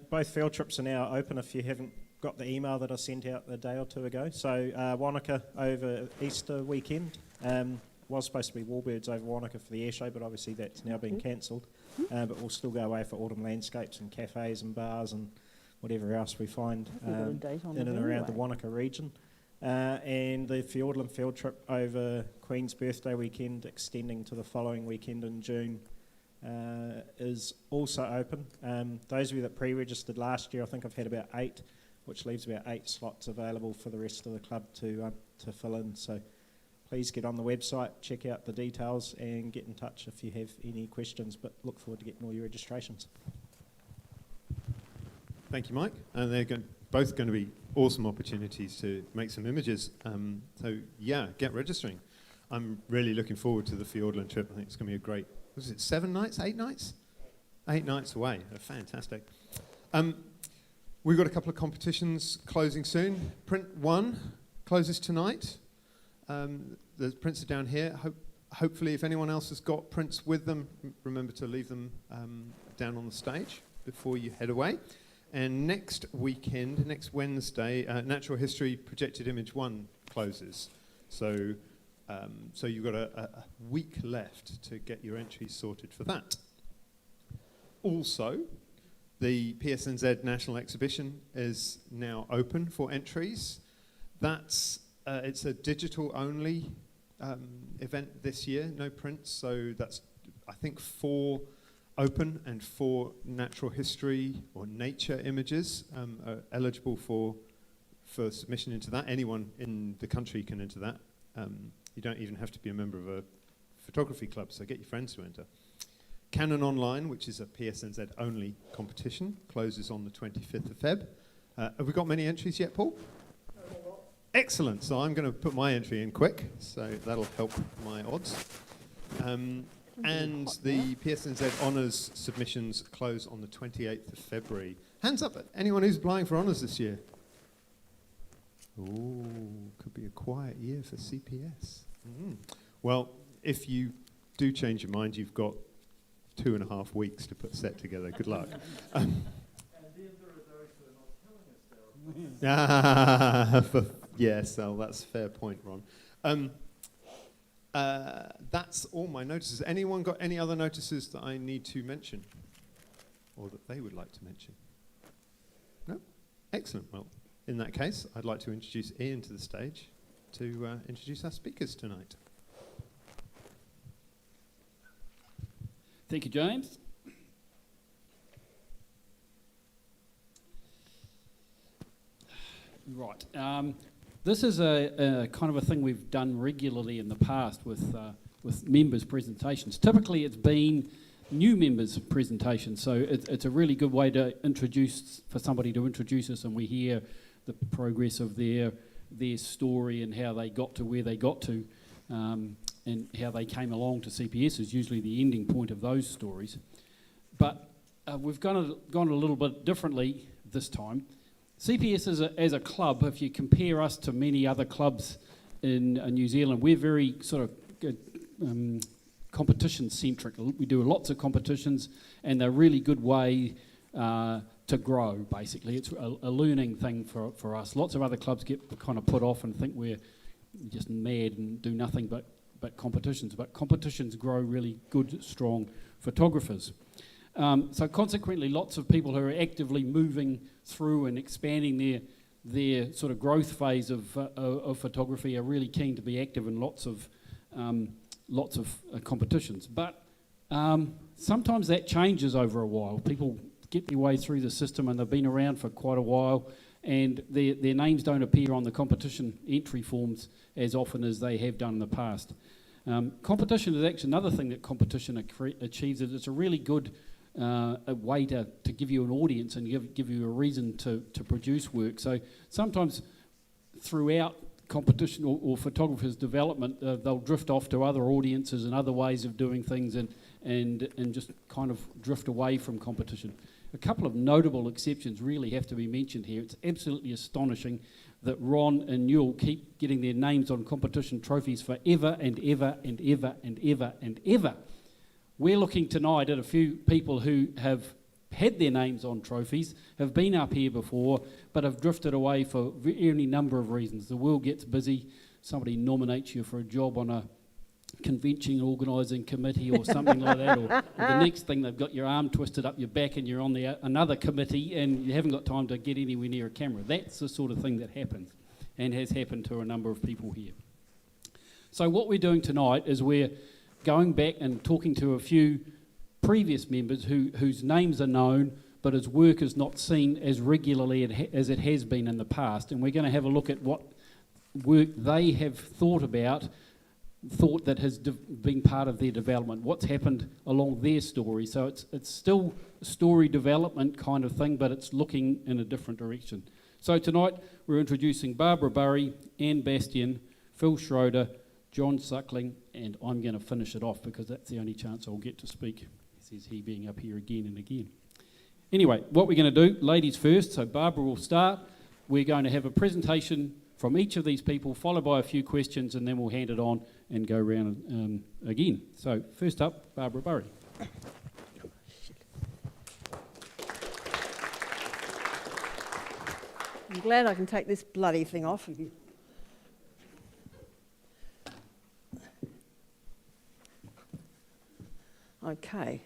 Both field trips are now open if you haven't got the email that I sent out a day or two ago. So Wanaka over Easter weekend. Was supposed to be Warbirds over Wanaka for the air show, but obviously that's now been cancelled. But we'll still go away for autumn landscapes and cafes and bars and whatever else we find in and around the Wanaka region. And the Fiordland field trip over Queen's birthday weekend, extending to the following weekend in June, is also open. Those of you that pre-registered last year, I think I've had about 8, which leaves about 8 slots available for the rest of the club to fill in. So please get on the website, check out the details, and get in touch if you have any questions. But look forward to getting all your registrations. Thank you, Mike. And they're both going to be awesome opportunities to make some images. So yeah, get registering. I'm really looking forward to the Fiordland trip. I think it's going to be a great, was it 7 nights, 8 nights? 8 nights away. Fantastic. We've got a couple of competitions closing soon. Print 1 closes tonight. The prints are down here. Hopefully, if anyone else has got prints with them, remember to leave them down on the stage before you head away. And next weekend, next Wednesday, Natural History Projected Image 1 closes. So you've got a week left to get your entries sorted for that. Also, the PSNZ National Exhibition is now open for entries. It's a digital-only event this year, no prints. So that's, I think, 4 open and 4 natural history or nature images are eligible for submission into that. Anyone in the country can enter that. You don't even have to be a member of a photography club, so get your friends to enter. Canon Online, which is a PSNZ only competition, closes on the 25th of Feb. Have we got many entries yet, Paul? Excellent, so I'm going to put my entry in quick, so that'll help my odds. And the PSNZ Honours submissions close on the 28th of February. Hands up, anyone who's applying for Honours this year? Ooh, could be a quiet year for CPS. Well, if you do change your mind, you've got 2.5 weeks to put a set together. Good luck. And then there are those who are not telling us they're yes, well, that's a fair point, Ron. That's all my notices. Anyone got any other notices that I need to mention? Or that they would like to mention? No? Excellent. Well, in that case, I'd like to introduce Ian to the stage to introduce our speakers tonight. Thank you, James. Right. This is a kind of a thing we've done regularly in the past with members' presentations. Typically, it's been new members' presentations, so it's a really good way to for somebody to introduce us, and we hear the progress of their story and how they got to where they got to, and how they came along to CPS is usually the ending point of those stories. But we've gone a little bit differently this time. CPS as a club, if you compare us to many other clubs in New Zealand, we're very sort of competition-centric. We do lots of competitions, and they're a really good way to grow, basically. It's a learning thing for us. Lots of other clubs get kind of put off and think we're just mad and do nothing but competitions. But competitions grow really good, strong photographers. So consequently, lots of people who are actively moving through and expanding their sort of growth phase of photography are really keen to be active in lots of competitions. But sometimes that changes over a while. People get their way through the system and they've been around for quite a while, and their names don't appear on the competition entry forms as often as they have done in the past. Competition is actually another thing that competition achieves. It's a really good a way to give you an audience and give you a reason to produce work. So sometimes throughout competition or photographers' development, they'll drift off to other audiences and other ways of doing things and just kind of drift away from competition. A couple of notable exceptions really have to be mentioned here. It's absolutely astonishing that Ron and Newell keep getting their names on competition trophies forever and ever and ever and ever and ever. We're looking tonight at a few people who have had their names on trophies, have been up here before, but have drifted away for any number of reasons. The world gets busy, somebody nominates you for a job on a convention organising committee or something like that, or the next thing they've got your arm twisted up your back and you're on another committee and you haven't got time to get anywhere near a camera. That's the sort of thing that happens and has happened to a number of people here. So what we're doing tonight is we're going back and talking to a few previous members whose names are known but whose work is not seen as regularly as it has been in the past, and we're going to have a look at what work they have thought that has been part of their development, what's happened along their story. So it's still a story development kind of thing, but it's looking in a different direction. So tonight we're introducing Barbara Burry, Anne Bastion, Phil Schroeder, John Suckling, and I'm going to finish it off because that's the only chance I'll get to speak, says he being up here again and again. Anyway, what we're going to do, ladies first, so Barbara will start. We're going to have a presentation from each of these people, followed by a few questions, and then we'll hand it on and go round again. So first up, Barbara Burry. I'm glad I can take this bloody thing off. Okay.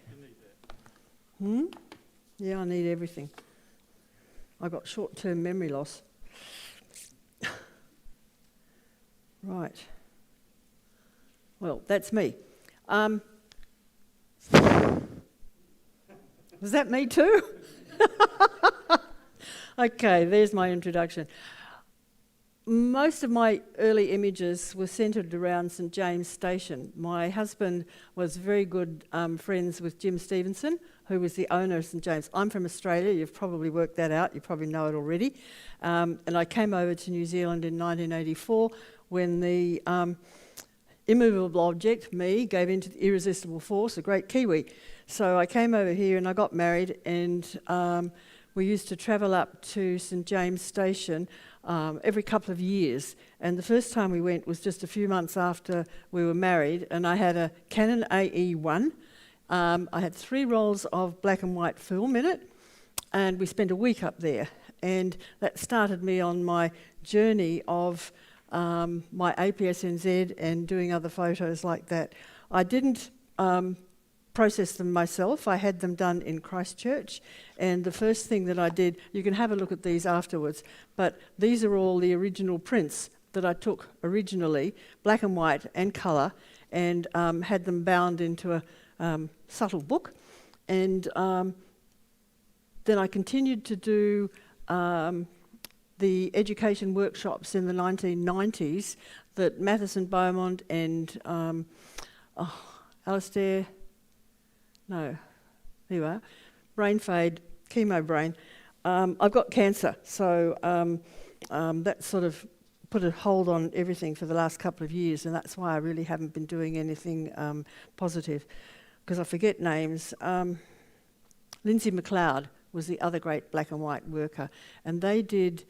Yeah, I need everything. I've got short-term memory loss. Right. Well, that's me. Was that me too? Okay, there's my introduction. Most of my early images were centred around St James Station. My husband was very good friends with Jim Stevenson, who was the owner of St James. I'm from Australia, you've probably worked that out, you probably know it already. And I came over to New Zealand in 1984 when the immovable object, me, gave into the irresistible force, a great Kiwi. So I came over here and I got married, and we used to travel up to St James Station every couple of years. And the first time we went was just a few months after we were married, and I had a Canon AE1. I had 3 rolls of black and white film in it, and we spent a week up there. And that started me on my journey of my APS-NZ and doing other photos like that. I didn't process them myself. I had them done in Christchurch, and the first thing that I did, you can have a look at these afterwards, but these are all the original prints that I took originally, black and white and colour, and had them bound into a subtle book. And then I continued to do the education workshops in the 1990s that Matheson Beaumont and Alistair, no, there you are, brain fade, chemo brain. I've got cancer, so that sort of put a hold on everything for the last couple of years, and that's why I really haven't been doing anything positive, because I forget names. Lindsay McLeod was the other great black and white worker, and they did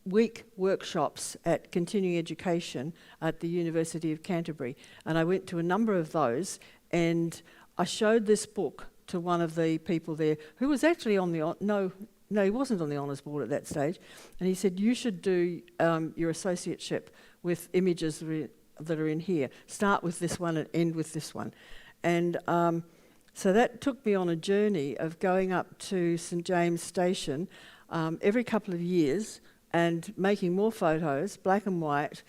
week workshops at continuing education at the University of Canterbury, and I went to a number of those, and I showed this book to one of the people there who was actually on the no, he wasn't on the honours board at that stage, and he said, you should do your associateship with images that are in here. Start with this one and end with this one. And so that took me on a journey of going up to St James Station every couple of years and making more photos, black and white,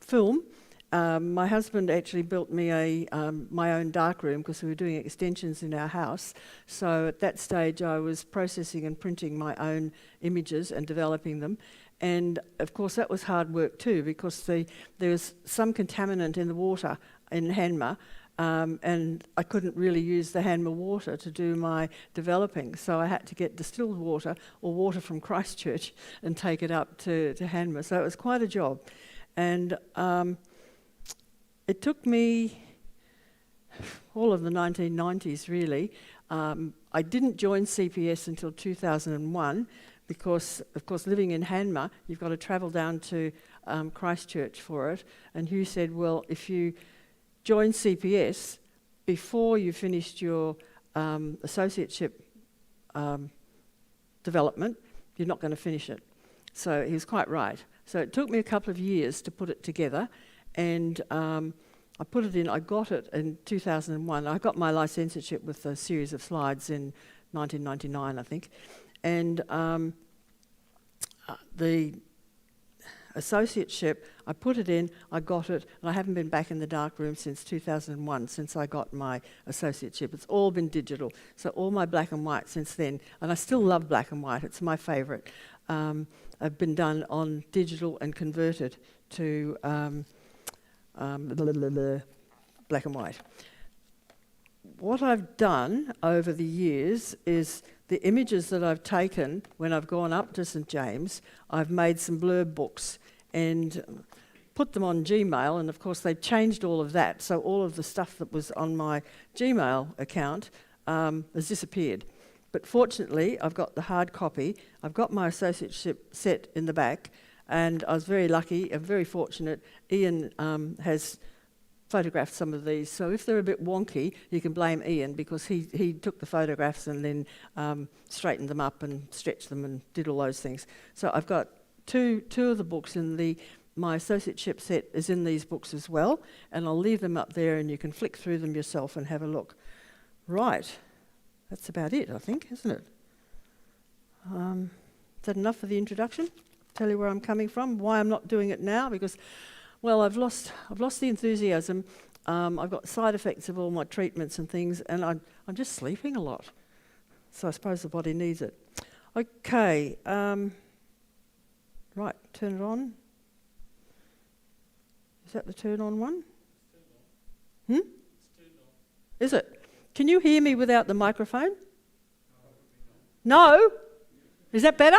film. My husband actually built me my own darkroom because we were doing extensions in our house. So at that stage I was processing and printing my own images and developing them. And of course that was hard work too, because there was some contaminant in the water in Hanma, and I couldn't really use the Hanma water to do my developing, so I had to get distilled water or water from Christchurch and take it up to Hanma. So it was quite a job. And it took me all of the 1990s really. I didn't join CPS until 2001 because, of course, living in Hanma, you've got to travel down to Christchurch for it. And Hugh said, well, if you join CPS before you finished your associateship development, you're not going to finish it. So he was quite right. So it took me a couple of years to put it together, and I put it in, I got it in 2001. I got my licensureship with a series of slides in 1999, I think. And the associateship, I put it in, I got it, and I haven't been back in the dark room since 2001, since I got my associateship. It's all been digital, so all my black and white since then, and I still love black and white, it's my favourite, have been done on digital and converted to black and white. What I've done over the years is the images that I've taken when I've gone up to St James, I've made some blurb books and put them on Gmail, and of course they've changed all of that, so all of the stuff that was on my Gmail account has disappeared. But fortunately, I've got the hard copy, I've got my associateship set in the back, and I was very lucky and very fortunate. Ian has photographed some of these, so if they're a bit wonky, you can blame Ian, because he took the photographs and then straightened them up and stretched them and did all those things. So I've got two of the books in my associateship set is in these books as well, and I'll leave them up there and you can flick through them yourself and have a look. Right, that's about it, I think, isn't it? Is that enough for the introduction? Tell you where I'm coming from, why I'm not doing it now, because, well, I've lost the enthusiasm. I've got side effects of all my treatments and things, and I'm just sleeping a lot. So I suppose the body needs it. Okay, right, turn it on. Is that the turn on one? Is it? Can you hear me without the microphone? No? Is that better?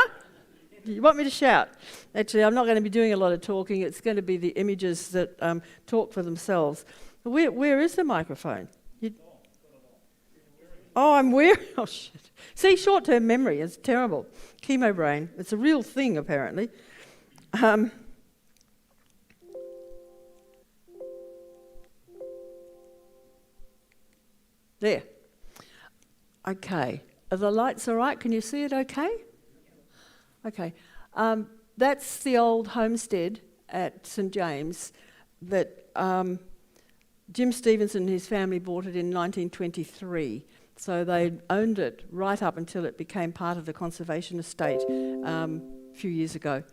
You want me to shout? Actually, I'm not going to be doing a lot of talking. It's going to be the images that talk for themselves. Where is the microphone? Oh, I'm wearing... Oh, shit. See, short-term memory is terrible. Chemo brain. It's a real thing, apparently. There. Okay. Are the lights all right? Can you see it okay? Okay. That's the old homestead at St James that Jim Stevenson and his family bought it in 1923. So they owned it right up until it became part of the conservation estate a few years ago.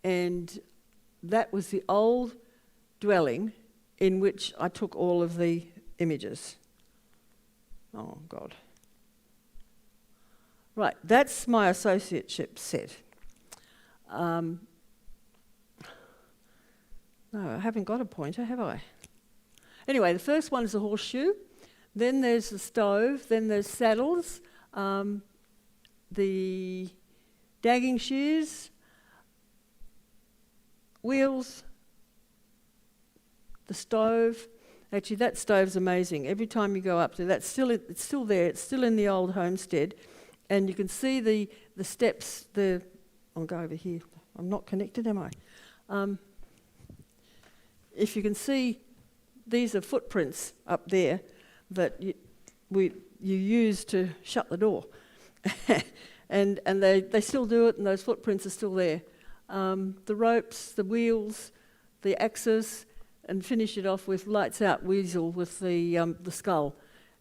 And that was the old dwelling in which I took all of the images. Oh, God. Right, that's my associateship set. No, I haven't got a pointer, have I? Anyway, the first one is a horseshoe, then there's the stove, then there's saddles, the dagging shears, wheels, the stove. Actually, that stove's amazing. Every time you go up there, it's still there. It's still in the old homestead, and you can see the steps. I'll go over here. I'm not connected, am I? If you can see, these are footprints up there that you use to shut the door, and they still do it, and those footprints are still there. The ropes, the wheels, the axes. And finish it off with lights out weasel with the skull.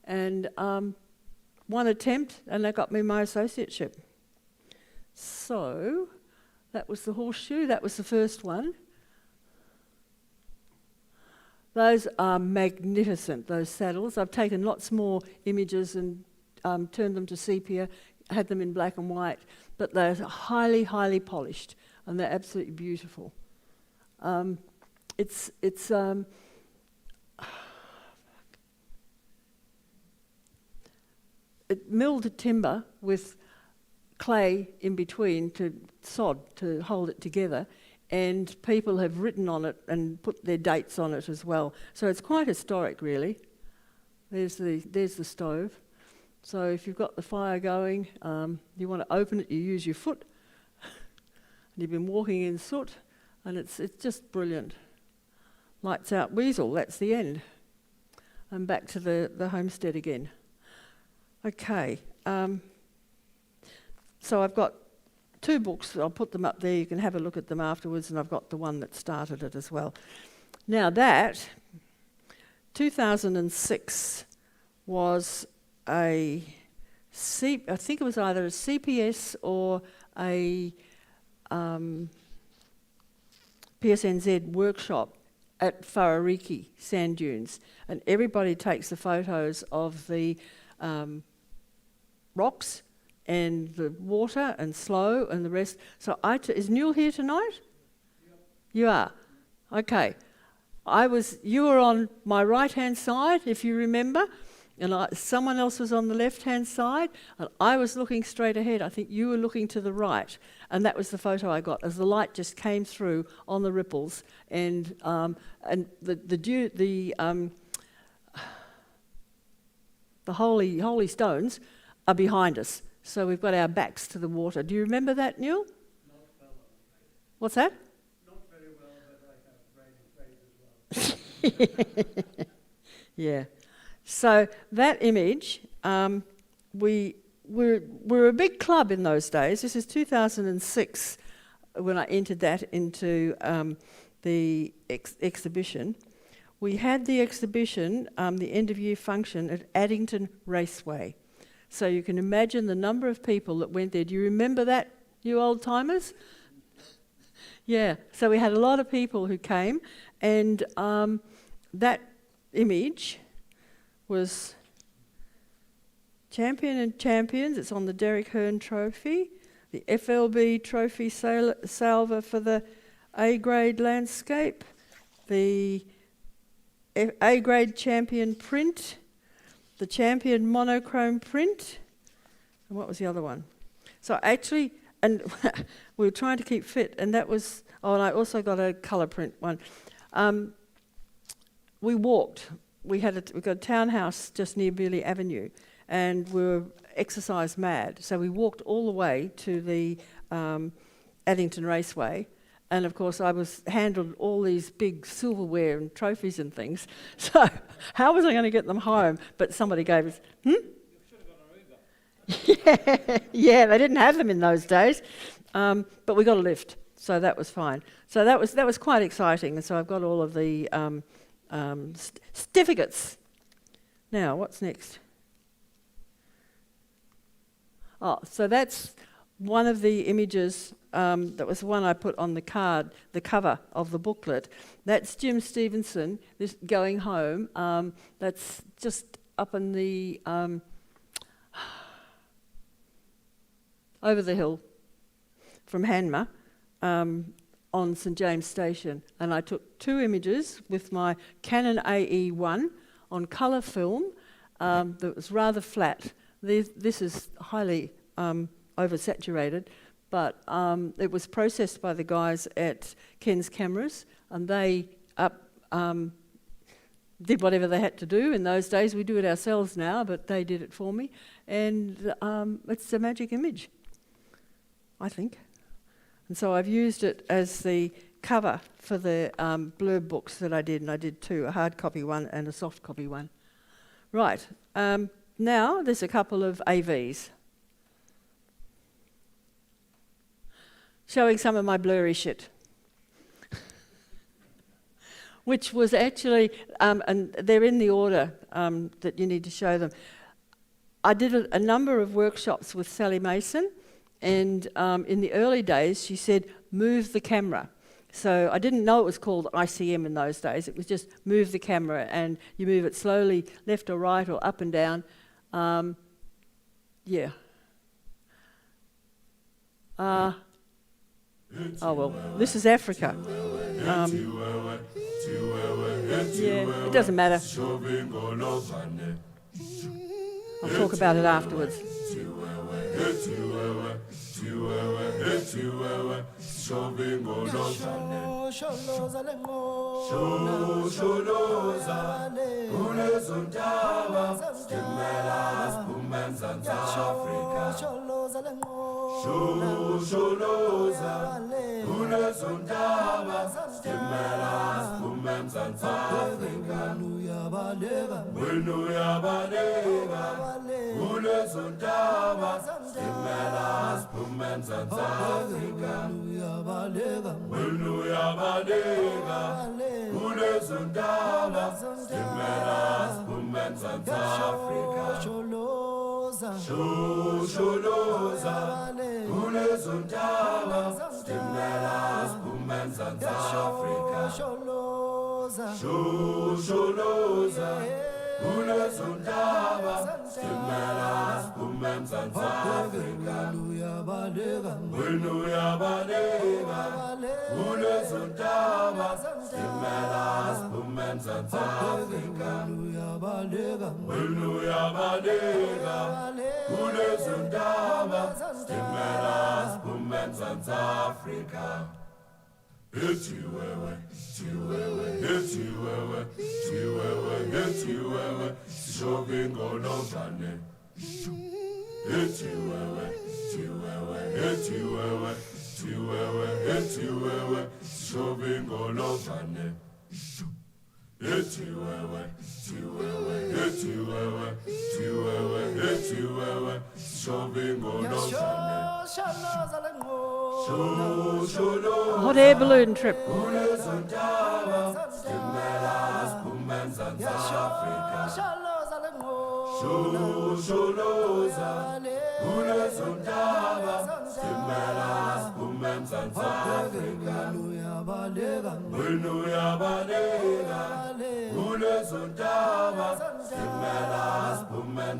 And one attempt, and that got me my associateship. So that was the horseshoe, that was the first one. Those are magnificent, those saddles. I've taken lots more images and turned them to sepia, had them in black and white, but they're highly, highly polished, and they're absolutely beautiful. It's milled timber with clay in between to sod to hold it together, and people have written on it and put their dates on it as well. So it's quite historic, really. There's the stove. So if you've got the fire going, you want to open it, you use your foot. You've been walking in soot, and it's just brilliant. Lights out weasel, that's the end. And back to the homestead again. Okay, So I've got 2 books. I'll put them up there. You can have a look at them afterwards, and I've got the one that started it as well. Now that 2006 was I think it was either a CPS or a PSNZ workshop at Whaariki sand dunes, and everybody takes the photos of the rocks and the water and slow and the rest. So is Newell here tonight? Yep. You are? Okay. You were on my right-hand side, if you remember, and someone else was on the left-hand side, and I was looking straight ahead. I think you were looking to the right, and that was the photo I got as the light just came through on the ripples, and the holy stones are behind us. So we've got our backs to the water. Do you remember that, Newell? Not well. What's that? Not very well, but I have great as well. Yeah. So that image, we're a big club in those days. This is 2006 when I entered that into the exhibition. We had the exhibition, the end-of-year function at Addington Raceway. So you can imagine the number of people that went there. Do you remember that, you old-timers? Yeah, so we had a lot of people who came, and that image was Champion and Champions. It's on the Derek Hearn Trophy, the FLB Trophy Salver for the A-grade landscape, the A-grade Champion print, the Champion monochrome print, and what was the other one? So actually, and we were trying to keep fit, and that was, and I also got a colour print one. We walked. We got a townhouse just near Burry Avenue, and we were exercise mad. So we walked all the way to the Addington Raceway, and of course I handled all these big silverware and trophies and things. So how was I going to get them home? But somebody gave us, You should have got an Uber. yeah, they didn't have them in those days, but we got a lift, so that was fine. So that was quite exciting, and so I've got all of the certificates. Now, what's next? Oh, so that's one of the images. That was the one I put on the card, the cover of the booklet. That's Jim Stevenson going home. That's just up in the over the hill from Hanmer on St James Station, and I took 2 images with my Canon AE1 on colour film that was rather flat. This is highly oversaturated, but it was processed by the guys at Ken's Cameras, and they did whatever they had to do. In those days, we do it ourselves now, but they did it for me, and it's a magic image, I think. And so I've used it as the cover for the blurb books that I did, and I did 2, a hard copy one and a soft copy one. Right, now there's a couple of AVs. Showing some of my blurry shit. Which was actually, and they're in the order that you need to show them. I did a number of workshops with Sally Mason, and in the early days she said, move the camera. So I didn't know it was called ICM in those days. It was just move the camera, and you move it slowly left or right or up and down. Yeah. Oh well, this is Africa. Yeah, it doesn't matter. I'll talk about it afterwards. Stimela siphume eMzantsi Afrika wenu uyabaleka kulezo ntaba Stimela siphume eMzantsi Afrika Shushuluza kulezo ntaba Stimela siphume eMzantsi Afrika Shushuluza kulezo ntaba Stimela siphume eMzantsi Afrika wenu uyabaleka kulezo ntaba Stimela siphume eMzantsi Afrika wenu uyabaleka kulezo ntaba Stimela siphume eMzantsi Afrika Heti wewe, heti wewe, heti wewe, sishovi ngonovane. Heti wewe, heti wewe, heti wewe, sishovi ngonovane. Heti wewe, heti wewe, heti wewe, sishovi ngonovane. Hot air balloon trip.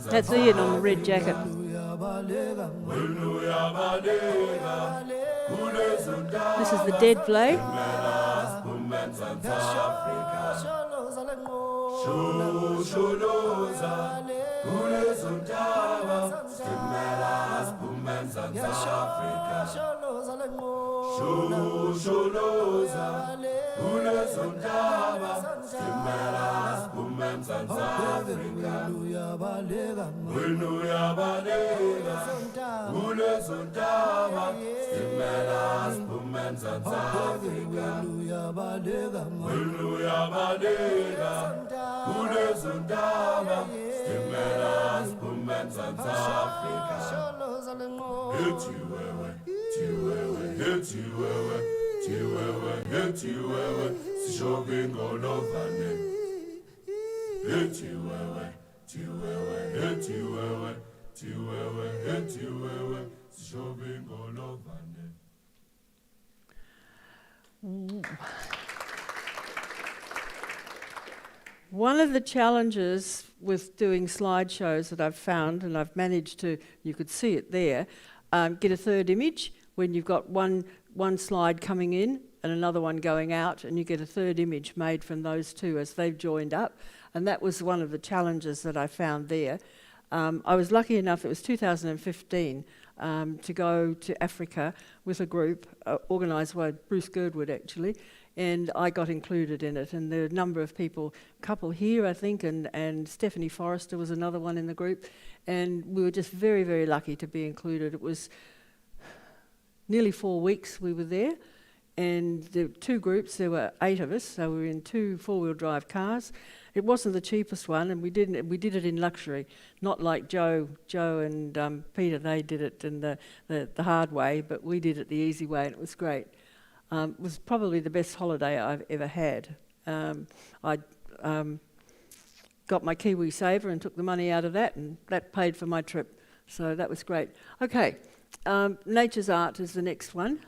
That's Ian on the red jacket. This is the dead flag. One of the challenges with doing slideshows that I've found, and I've managed to, you could see it there, get a third image when you've got one slide coming in and another one going out, and you get a third image made from those two as they've joined up. And that was one of the challenges that I found there. I was lucky enough, it was 2015, to go to Africa with a group organised by Bruce Girdwood actually, and I got included in it. And there were a number of people, a couple here I think, and Stephanie Forrester was another one in the group, and we were just very, very lucky to be included. It was nearly 4 weeks we were there, and the two groups, there were 8 of us, so we were in 2 4-wheel drive cars. It wasn't the cheapest one, and we did it in luxury, not like Joe and Peter. They did it in the hard way, but we did it the easy way, and it was great. It was probably the best holiday I've ever had. I got my Kiwi Saver and took the money out of that, and that paid for my trip. So that was great. Okay, Nature's Art is the next one.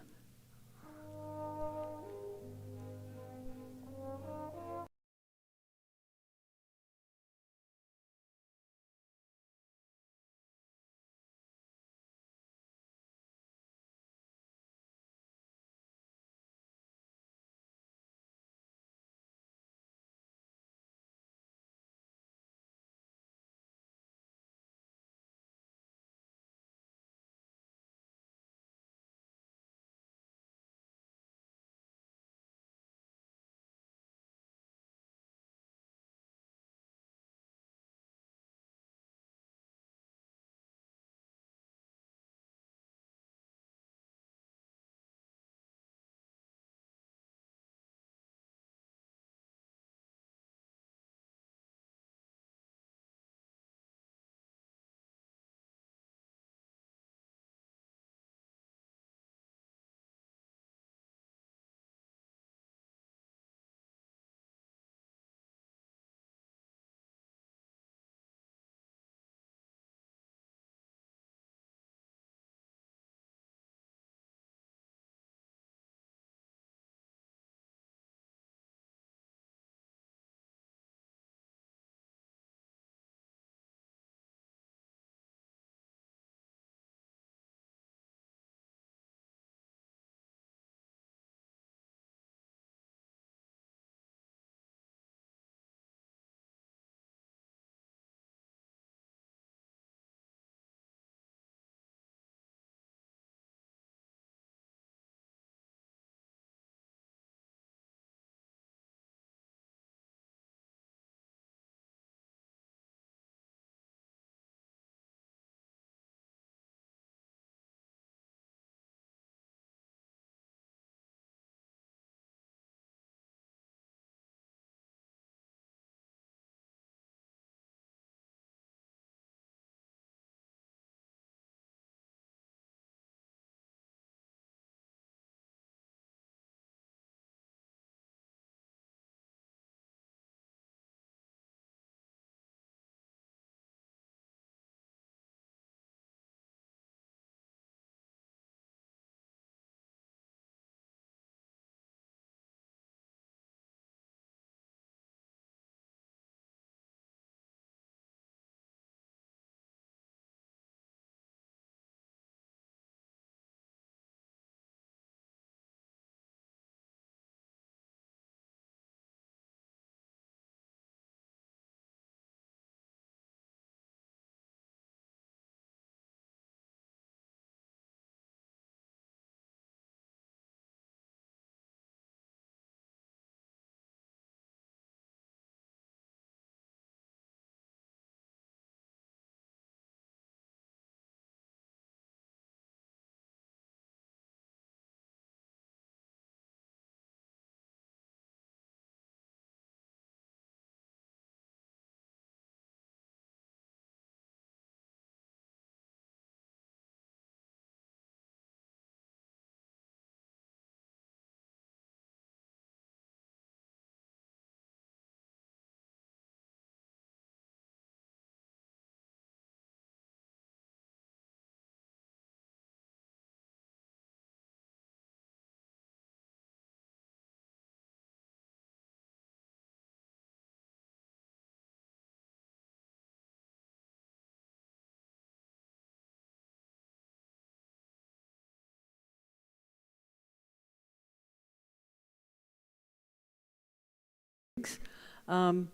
Some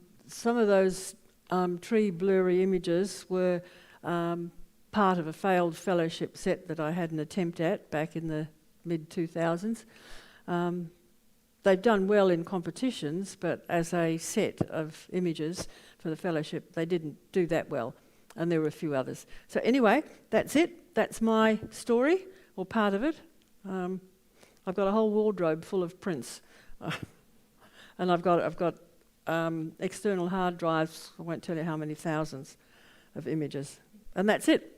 of those tree blurry images were part of a failed fellowship set that I had an attempt at back in the mid-2000s. They've done well in competitions, but as a set of images for the fellowship, they didn't do that well, and there were a few others. So anyway, that's it. That's my story, or part of it. I've got a whole wardrobe full of prints, and I've got external hard drives. I won't tell you how many thousands of images, and that's it.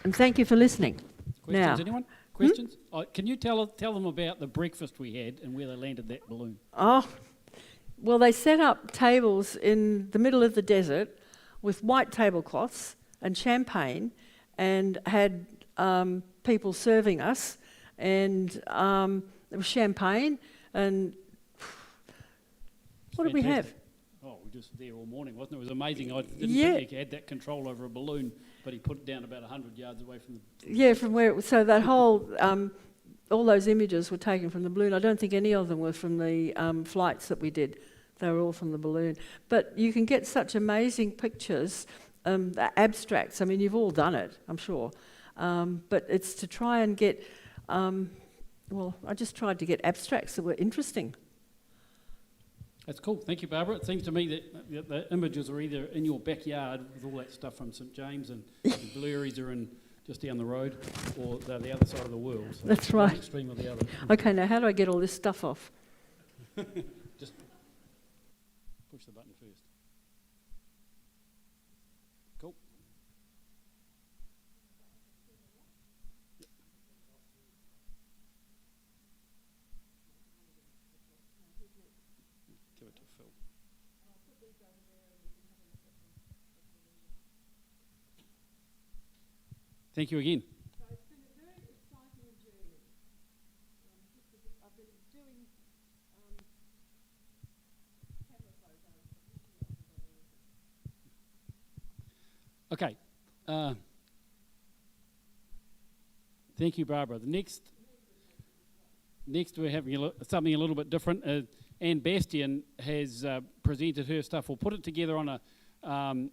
And thank you for listening. Questions, Now, anyone? Questions? Can you tell them about the breakfast we had and where they landed that balloon? Oh, well, they set up tables in the middle of the desert with white tablecloths and champagne, and had people serving us, and there was champagne, and what did we have? Oh, we were just there all morning, wasn't it? It was amazing. I didn't Yeah. think he had that control over a balloon, but he put it down about 100 yards away from the... Yeah, from where it was, so that whole, all those images were taken from the balloon. I don't think any of them were from the flights that we did. They were all from the balloon. But you can get such amazing pictures, the abstracts. I mean, you've all done it, I'm sure. But it's to try and get, well, I just tried to get abstracts that were interesting. That's cool. Thank you, Barbara. It seems to me that the images are either in your backyard with all that stuff from St James, and the Blurries are in just down the road, or they're the other side of the world. So That's right. one extreme or the other. Okay, now how do I get all this stuff off? Just push the button first. Cool. Yep. Give it to Phil. Thank you again. So it's been a very exciting journey. I've been doing camera photos. Okay. Thank you, Barbara. The next we're having something a little bit different. Anne Bastion has presented her stuff, or put it together on a.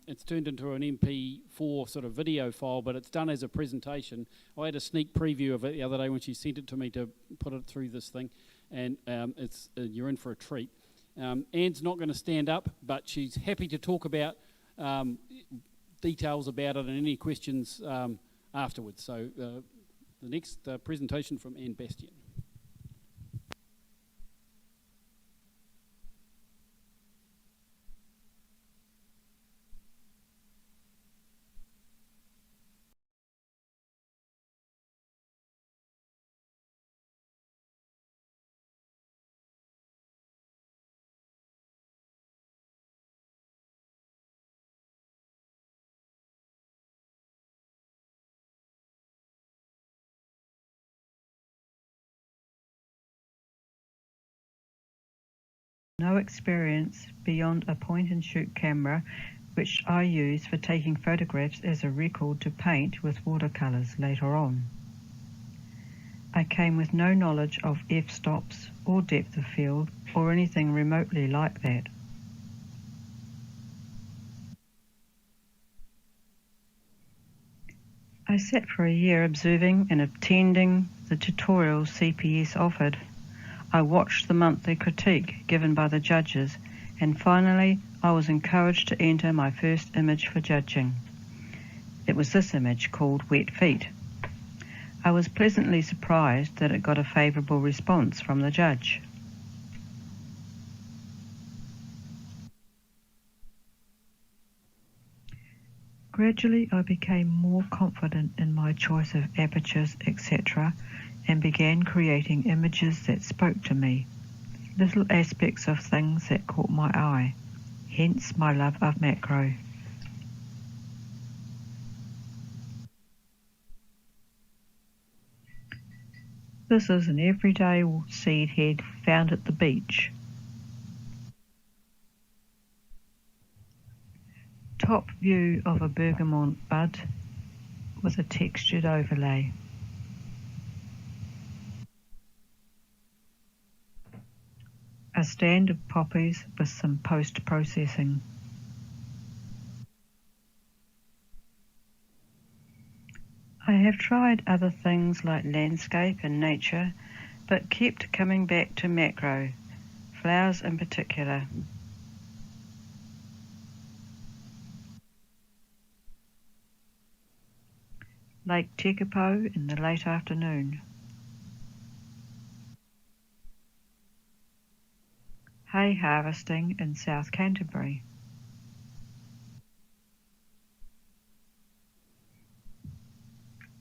It's turned into an MP4 sort of video file, but it's done as a presentation. I had a sneak preview of it the other day when she sent it to me to put it through this thing, and it's you're in for a treat. Anne's not going to stand up, but she's happy to talk about details about it and any questions afterwards. So the next presentation from Anne Bastion. No experience beyond a point-and-shoot camera, which I use for taking photographs as a record to paint with watercolours later on. I came with no knowledge of f-stops or depth of field or anything remotely like that. I sat for a year observing and attending the tutorials CPS offered. I watched the monthly critique given by the judges, and finally I was encouraged to enter my first image for judging. It was this image called Wet Feet. I was pleasantly surprised that it got a favourable response from the judge. Gradually I became more confident in my choice of apertures, etc., and began creating images that spoke to me, little aspects of things that caught my eye, hence my love of macro. This is an everyday seed head found at the beach. Top view of a bergamot bud with a textured overlay. a stand of poppies with some post-processing. I have tried other things like landscape and nature, but kept coming back to macro, flowers in particular. Lake Tekapo in the late afternoon. Hay harvesting in South Canterbury.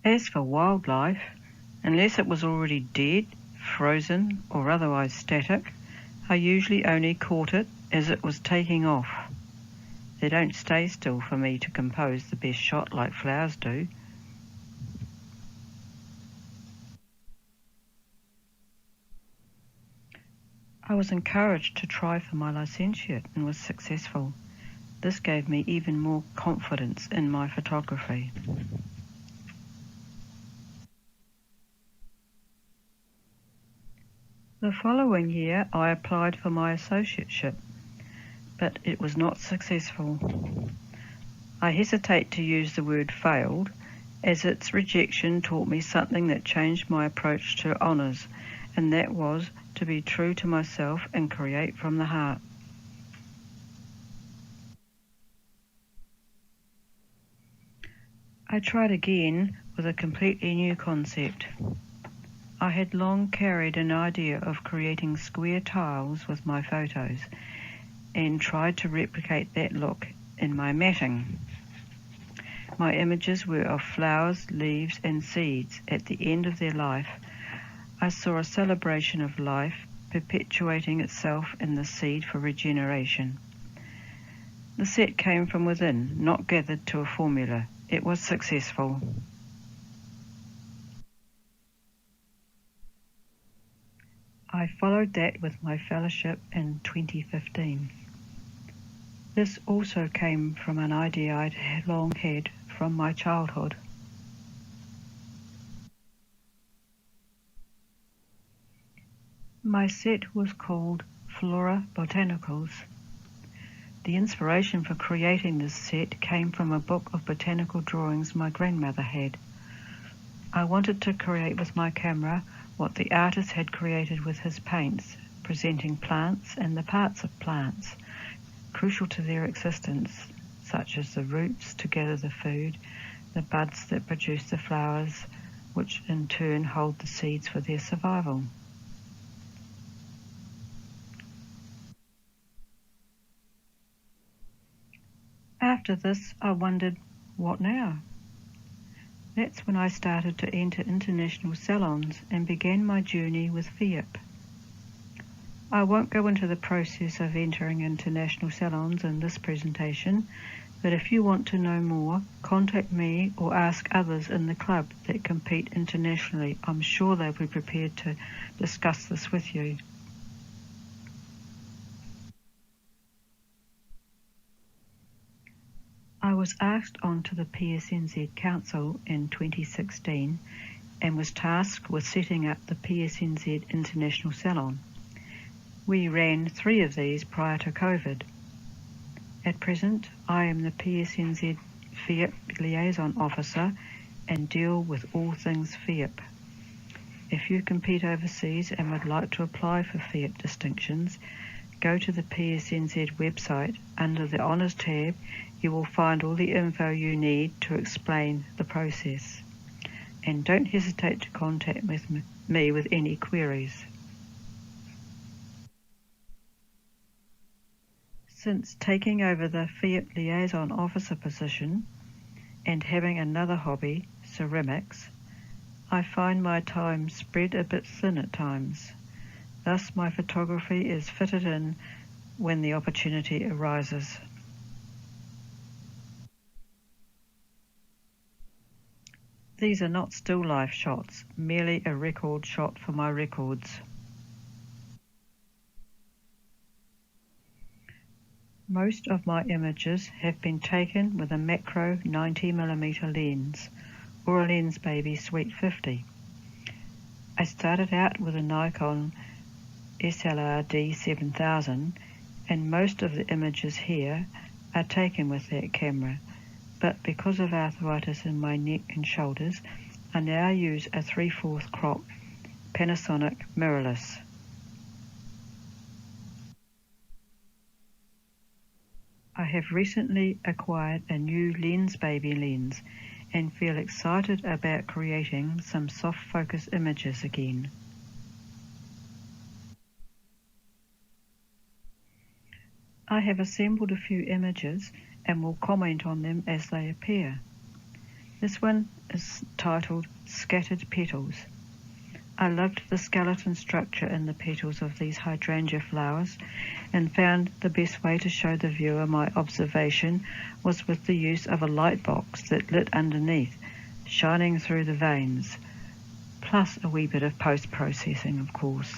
As for wildlife, unless it was already dead, frozen or otherwise static, I usually only caught it as it was taking off. They don't stay still for me to compose the best shot like flowers do. I was encouraged to try for my licentiate and was successful. This gave me even more confidence in my photography. The following year I applied for my associateship, but it was not successful. I hesitate to use the word failed, as its rejection taught me something that changed my approach to honours, and that was to be true to myself and create from the heart. I tried again with a completely new concept. I had long carried an idea of creating square tiles with my photos and tried to replicate that look in my matting. My images were of flowers, leaves and seeds at the end of their life. I saw a celebration of life perpetuating itself in the seed for regeneration. The set came from within, not gathered to a formula. It was successful. I followed that with my fellowship in 2015. This also came from an idea I'd long had from my childhood. My set was called Flora Botanicals. The inspiration for creating this set came from a book of botanical drawings my grandmother had. I wanted to create with my camera what the artist had created with his paints, presenting plants and the parts of plants, crucial to their existence, such as the roots to gather the food, the buds that produce the flowers, which in turn hold the seeds for their survival. After this, I wondered, what now? That's when I started to enter international salons and began my journey with FIAP. I won't go into the process of entering international salons in this presentation, but if you want to know more, contact me or ask others in the club that compete internationally. I'm sure they'll be prepared to discuss this with you. I was asked onto the PSNZ Council in 2016 and was tasked with setting up the PSNZ International Salon. We ran 3 of these prior to COVID. At present, I am the PSNZ FIAP Liaison Officer and deal with all things FIAP. If you compete overseas and would like to apply for FIAP distinctions, go to the PSNZ website. Under the Honours tab, you will find all the info you need to explain the process. And don't hesitate to contact me with any queries. Since taking over the FIAP Liaison Officer position and having another hobby, ceramics, I find my time spread a bit thin at times. Thus my photography is fitted in when the opportunity arises. These are not still life shots, merely a record shot for my records. Most of my images have been taken with a macro 90mm lens, or a Lens Baby Sweet 50. I started out with a Nikon SLR-D 7000, and most of the images here are taken with that camera, but because of arthritis in my neck and shoulders, I now use a 3/4 crop Panasonic mirrorless. I have recently acquired a new Lens Baby lens and feel excited about creating some soft focus images again. I have assembled a few images and will comment on them as they appear. This one is titled Scattered Petals. I loved the skeleton structure in the petals of these hydrangea flowers and found the best way to show the viewer my observation was with the use of a light box that lit underneath, shining through the veins, plus a wee bit of post-processing, of course.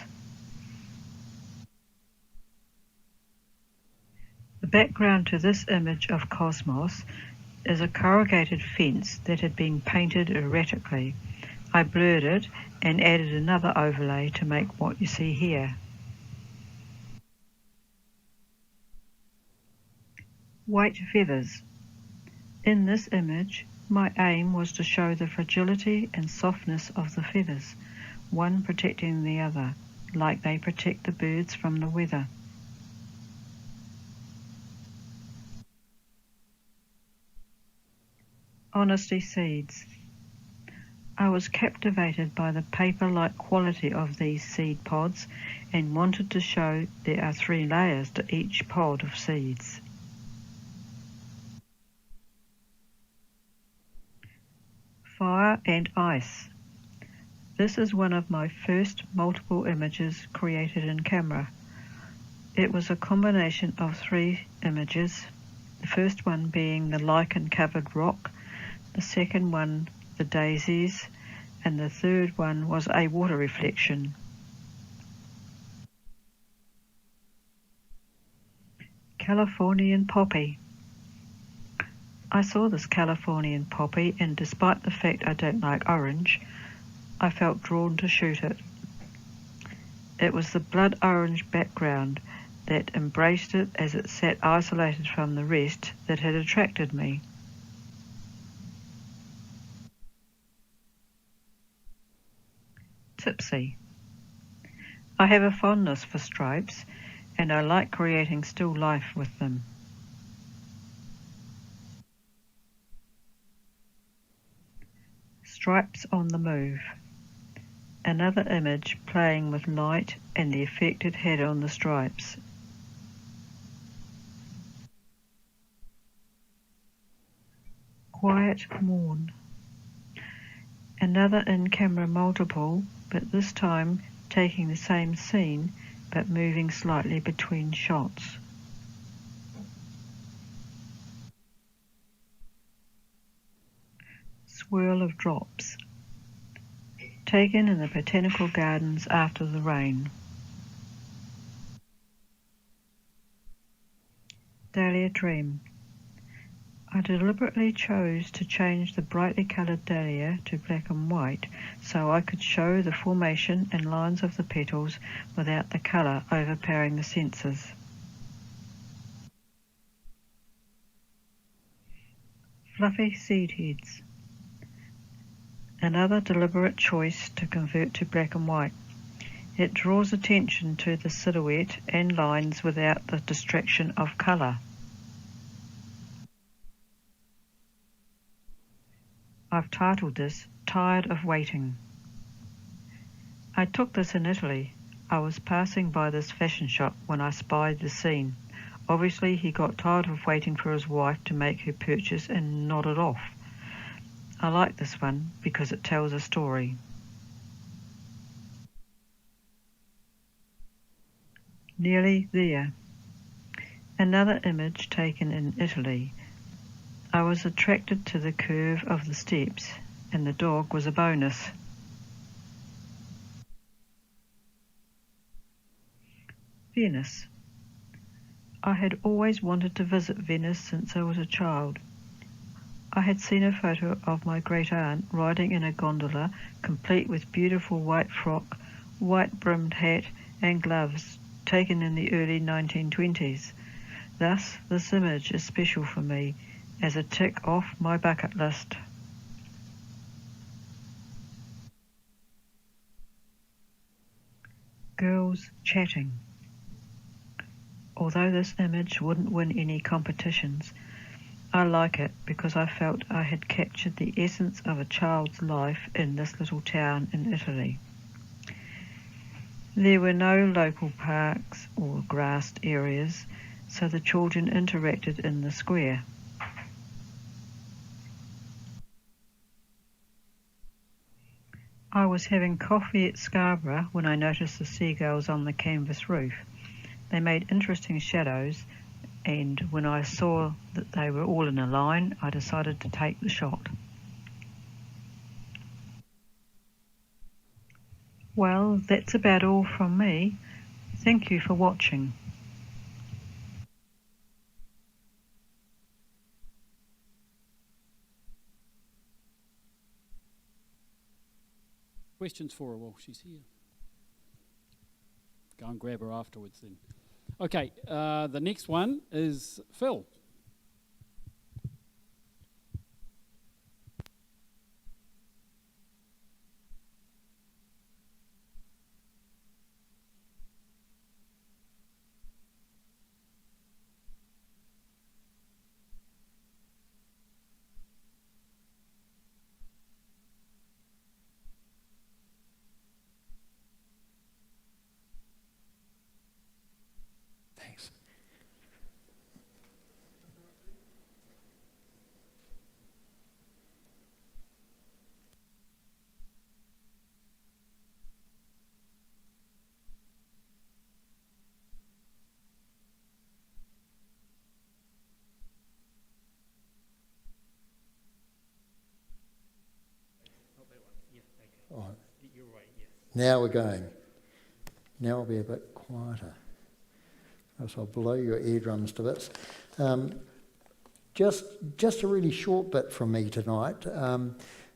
The background to this image of Cosmos is a corrugated fence that had been painted erratically. I blurred it and added another overlay to make what you see here. White feathers. In this image, my aim was to show the fragility and softness of the feathers, one protecting the other, like they protect the birds from the weather. Honesty seeds. I was captivated by the paper-like quality of these seed pods and wanted to show there are 3 layers to each pod of seeds. Fire and ice. This is one of my first multiple images created in camera. It was a combination of 3 images, the first one being the lichen-covered rock, the second one the daisies, and the third one was a water reflection. Californian poppy. I saw this Californian poppy, and despite the fact I don't like orange, I felt drawn to shoot it. It was the blood orange background that embraced it as it sat isolated from the rest that had attracted me. Tipsy. I have a fondness for stripes, and I like creating still life with them. Stripes on the move. Another image playing with light and the effect it had on the stripes. Quiet Morn. Another in-camera multiple, but this time taking the same scene but moving slightly between shots. Swirl of drops. Taken in the botanical gardens after the rain. Dahlia Dream. I deliberately chose to change the brightly coloured dahlia to black and white so I could show the formation and lines of the petals without the colour overpowering the senses. Fluffy seed heads. Another deliberate choice to convert to black and white. It draws attention to the silhouette and lines without the distraction of colour. I've titled this Tired of Waiting. I took this in Italy. I was passing by this fashion shop when I spied the scene. Obviously he got tired of waiting for his wife to make her purchase and nodded off. I like this one because it tells a story. Nearly There. Another image taken in Italy. I was attracted to the curve of the steps, and the dog was a bonus. Venice. I had always wanted to visit Venice since I was a child. I had seen a photo of my great-aunt riding in a gondola, complete with beautiful white frock, white-brimmed hat and gloves taken in the early 1920s. Thus, this image is special for me as a tick off my bucket list. Girls chatting. Although this image wouldn't win any competitions, I like it because I felt I had captured the essence of a child's life in this little town in Italy. There were no local parks or grassed areas, so the children interacted in the square. I was having coffee at Scarborough when I noticed the seagulls on the canvas roof. They made interesting shadows, and when I saw that they were all in a line, I decided to take the shot. Well, that's about all from me. Thank you for watching. Questions for her while she's here? Go and grab her afterwards then. Okay, the next one is Phil. Thanks. All right. Now we're going. Now I'll be a bit quieter. So I'll blow your eardrums to bits. Just a really short bit from me tonight.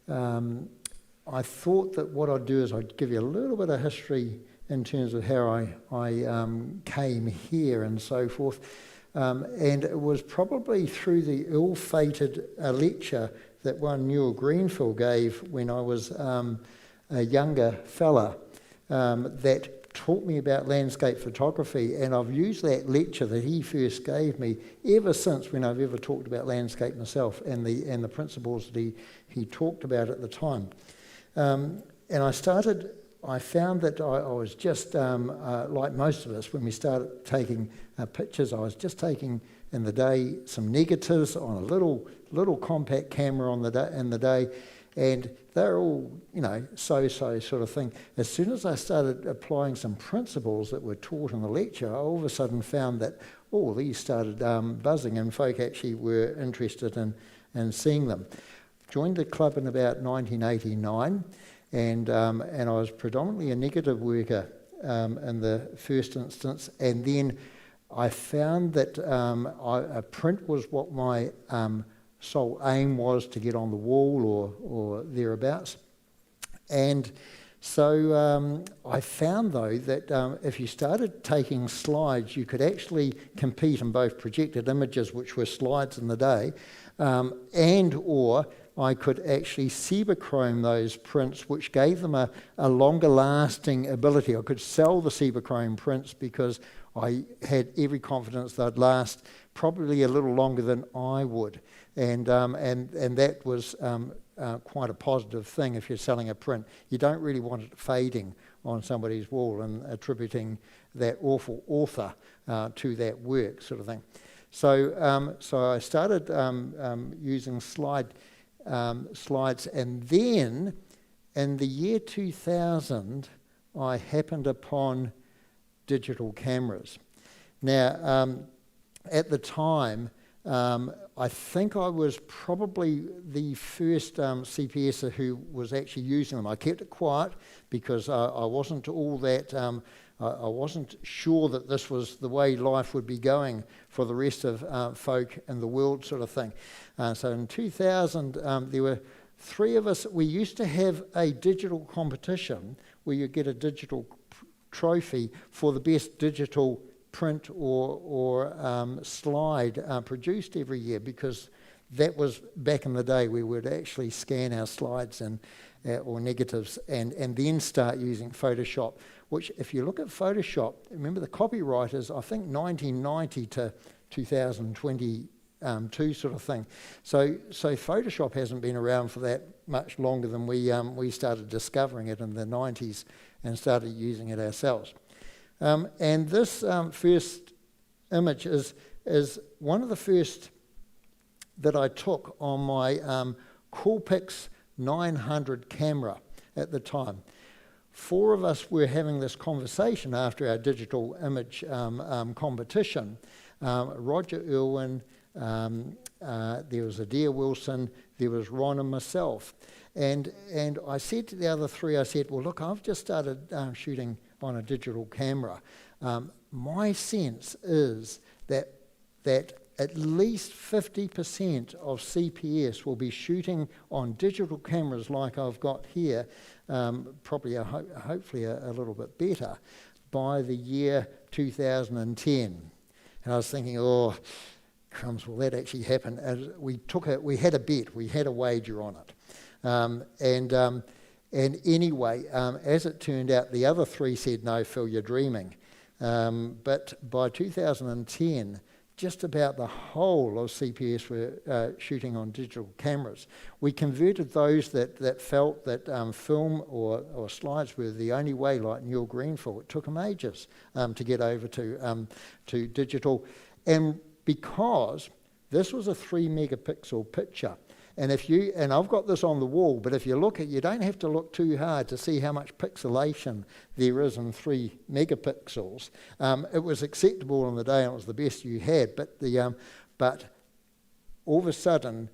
I thought that what I'd do is I'd give you a little bit of history in terms of how I came here and so forth. And it was probably through the ill-fated lecture that one Newell Greenfield gave when I was a younger fella that taught me about landscape photography, and I've used that lecture that he first gave me ever since when I've ever talked about landscape myself and the principles that he talked about at the time. And I found that I was just like most of us when we started taking pictures. I was just taking in the day some negatives on a little compact camera in the day, and they're all, so-so sort of thing. As soon as I started applying some principles that were taught in the lecture, I all of a sudden found that all these started buzzing, and folk actually were interested in seeing them. Joined the club in about 1989, and I was predominantly a negative worker in the first instance, and then I found that a print was what my sole aim was to get on the wall or thereabouts. And so I found, though, that if you started taking slides, you could actually compete in both projected images, which were slides in the day, and or I could actually Cibachrome those prints, which gave them a longer lasting ability. I could sell the Cibachrome prints because I had every confidence they'd last probably a little longer than I would. And that was quite a positive thing if you're selling a print. You don't really want it fading on somebody's wall and attributing that awful author to that work, sort of thing. So I started using slides, and then in the year 2000, I happened upon digital cameras. Now, at the time, I think I was probably the first CPSer who was actually using them. I kept it quiet because I wasn't all that, I wasn't sure that this was the way life would be going for the rest of folk in the world, sort of thing. So in 2000, there were three of us, we used to have a digital competition where you get a digital trophy for the best digital print or slide produced every year, because that was back in the day. We would actually scan our slides and or negatives and then start using Photoshop, which if you look at Photoshop, remember the copywriters, I think 1990 to 2022 sort of thing. So Photoshop hasn't been around for that much longer than we started discovering it in the 90s and started using it ourselves. And this first image is one of the first that I took on my Coolpix 900 camera at the time. Four of us were having this conversation after our digital image competition. Roger Irwin, there was Adair Wilson, there was Ron and myself. And I said to the other three, I said, well, look, I've just started shooting on a digital camera. My sense is that at least 50% of CPS will be shooting on digital cameras like I've got here, probably hopefully a little bit better, by the year 2010. And I was thinking, oh, crumbs, will that actually happen? And we had a bet, we had a wager on it. And anyway, as it turned out, the other three said, no, Phil, you're dreaming. But by 2010, just about the whole of CPS were shooting on digital cameras. We converted those that felt that film or slides were the only way, like Neil Greenfield. It took them ages to get over to digital. And because this was a 3 megapixel picture, and I've got this on the wall, but if you look you don't have to look too hard to see how much pixelation there is in 3 megapixels. It was acceptable on the day, and it was the best you had, but all of a sudden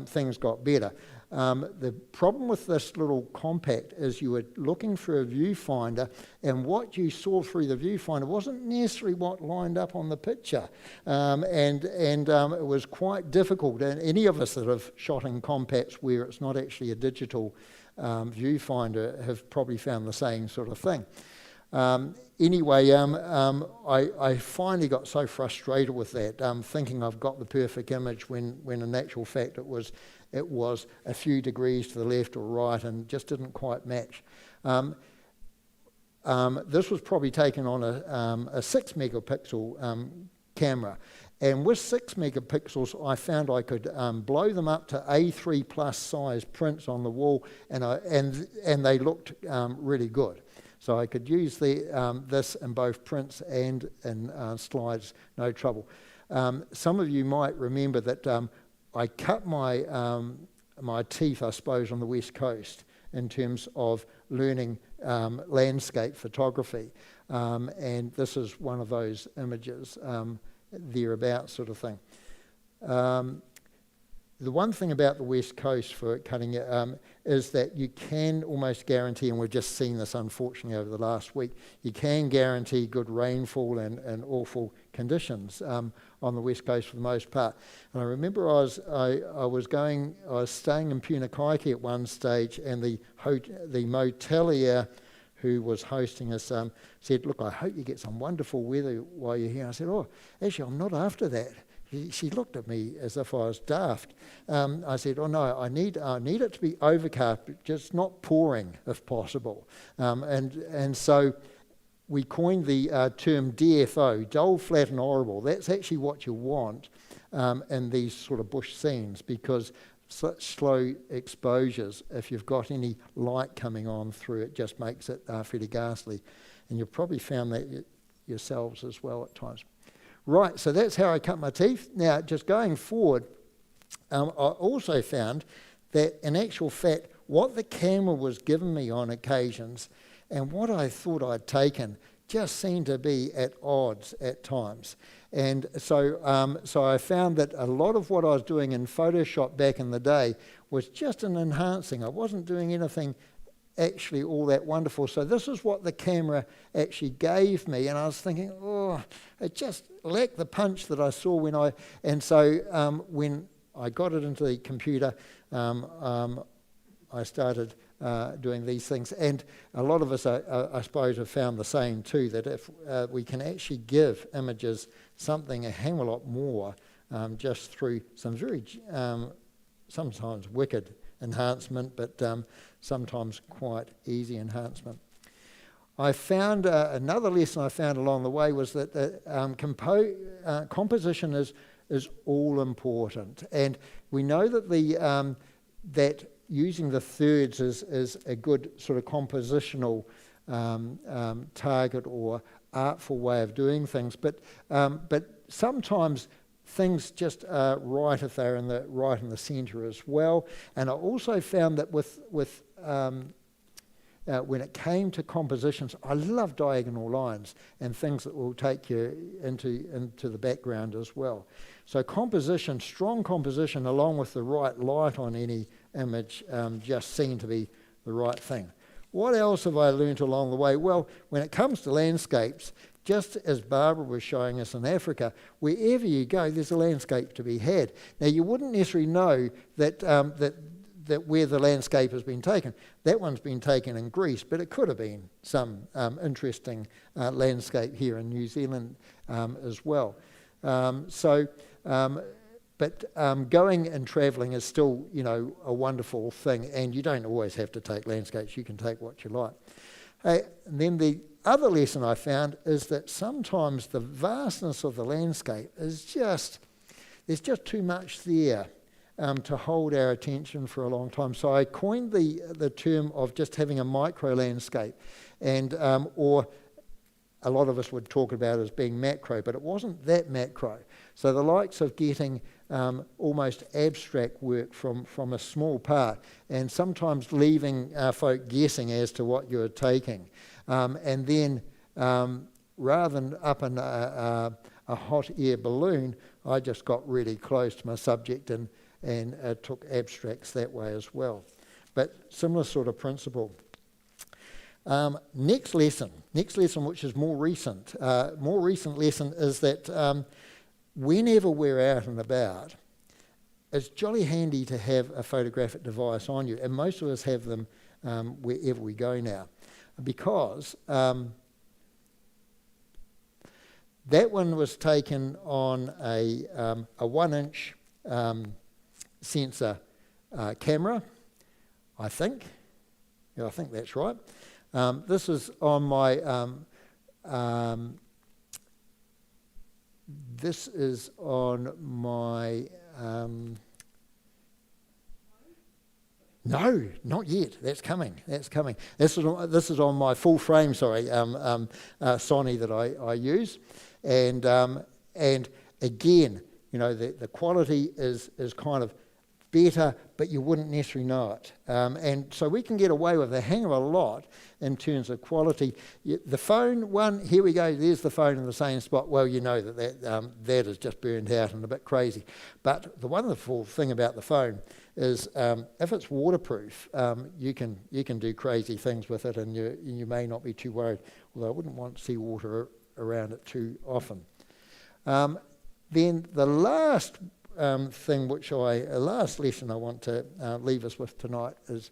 things got better. The problem with this little compact is you were looking for a viewfinder, and what you saw through the viewfinder wasn't necessarily what lined up on the picture, and it was quite difficult. And any of us that have shot in compacts where it's not actually a digital viewfinder have probably found the same sort of thing. Anyway, I finally got so frustrated with that, thinking I've got the perfect image when in actual fact it was a few degrees to the left or right and just didn't quite match. This was probably taken on a 6 megapixel camera. And with 6 megapixels, I found I could blow them up to A3 plus size prints on the wall, and they looked really good. So I could use this in both prints and in slides, no trouble. Some of you might remember that I cut my teeth, I suppose, on the West Coast in terms of learning landscape photography. And this is one of those images, thereabouts sort of thing. The one thing about the West Coast for cutting it is that you can almost guarantee, and we've just seen this unfortunately over the last week, you can guarantee good rainfall and awful conditions on the West Coast for the most part. And I remember I was staying in Punakaiki at one stage, and the motelier who was hosting us said, look, I hope you get some wonderful weather while you're here. I said, oh, actually, I'm not after that. She looked at me as if I was daft. I said, oh no, I need it to be overcast, just not pouring if possible. And so we coined the term DFO, dull, flat and horrible. That's actually what you want in these sort of bush scenes, because such slow exposures, if you've got any light coming on through it, just makes it fairly ghastly. And you've probably found that yourselves as well at times. Right, so that's how I cut my teeth. Now, just going forward, I also found that in actual fact, what the camera was giving me on occasions and what I thought I'd taken just seemed to be at odds at times. And so I found that a lot of what I was doing in Photoshop back in the day was just an enhancing. I wasn't doing anything actually all that wonderful. So this is what the camera actually gave me, and I was thinking, oh, it just lacked the punch that I saw when I got it into the computer, I started doing these things. And a lot of us, I suppose, have found the same too, that if we can actually give images something a hell of a lot more just through some very sometimes wicked enhancement, but sometimes quite easy enhancement. I found another lesson I found along the way was that composition is all important, and we know that that using the thirds is a good sort of compositional target or artful way of doing things, but sometimes things just are right if they're right in the centre as well. And I also found that with when it came to compositions, I love diagonal lines and things that will take you into the background as well. So composition, strong composition, along with the right light on any image, just seemed to be the right thing. What else have I learnt along the way? Well, when it comes to landscapes, just as Barbara was showing us in Africa, wherever you go, there's a landscape to be had. Now, you wouldn't necessarily know that where the landscape has been taken. That one's been taken in Greece, but it could have been some interesting landscape here in New Zealand as well. But going and travelling is still, a wonderful thing, and you don't always have to take landscapes. You can take what you like. And then the other lesson I found is that sometimes the vastness of the landscape is there's just too much there to hold our attention for a long time. So I coined the term of just having a micro landscape, and or a lot of us would talk about it as being macro, but it wasn't that macro. So the likes of getting almost abstract work from a small part, and sometimes leaving folk guessing as to what you're taking. And then rather than up in a hot air balloon, I just got really close to my subject and took abstracts that way as well. But similar sort of principle. Next lesson, which is more recent lesson is that whenever we're out and about, it's jolly handy to have a photographic device on you, and most of us have them wherever we go now, because that one was taken on a 1-inch sensor camera, I think. Yeah, I think that's right. This is on my no, not yet. That's coming. This is on my full frame. Sony that I use, and again, the quality is kind of better, but you wouldn't necessarily know it. And so we can get away with a hang of a lot in terms of quality. The phone one, here we go, there's the phone in the same spot. Well, you know that is just burned out and a bit crazy. But the wonderful thing about the phone is if it's waterproof, you can do crazy things with it, and you may not be too worried, although I wouldn't want to see water around it too often. Then the last last lesson I want to leave us with tonight is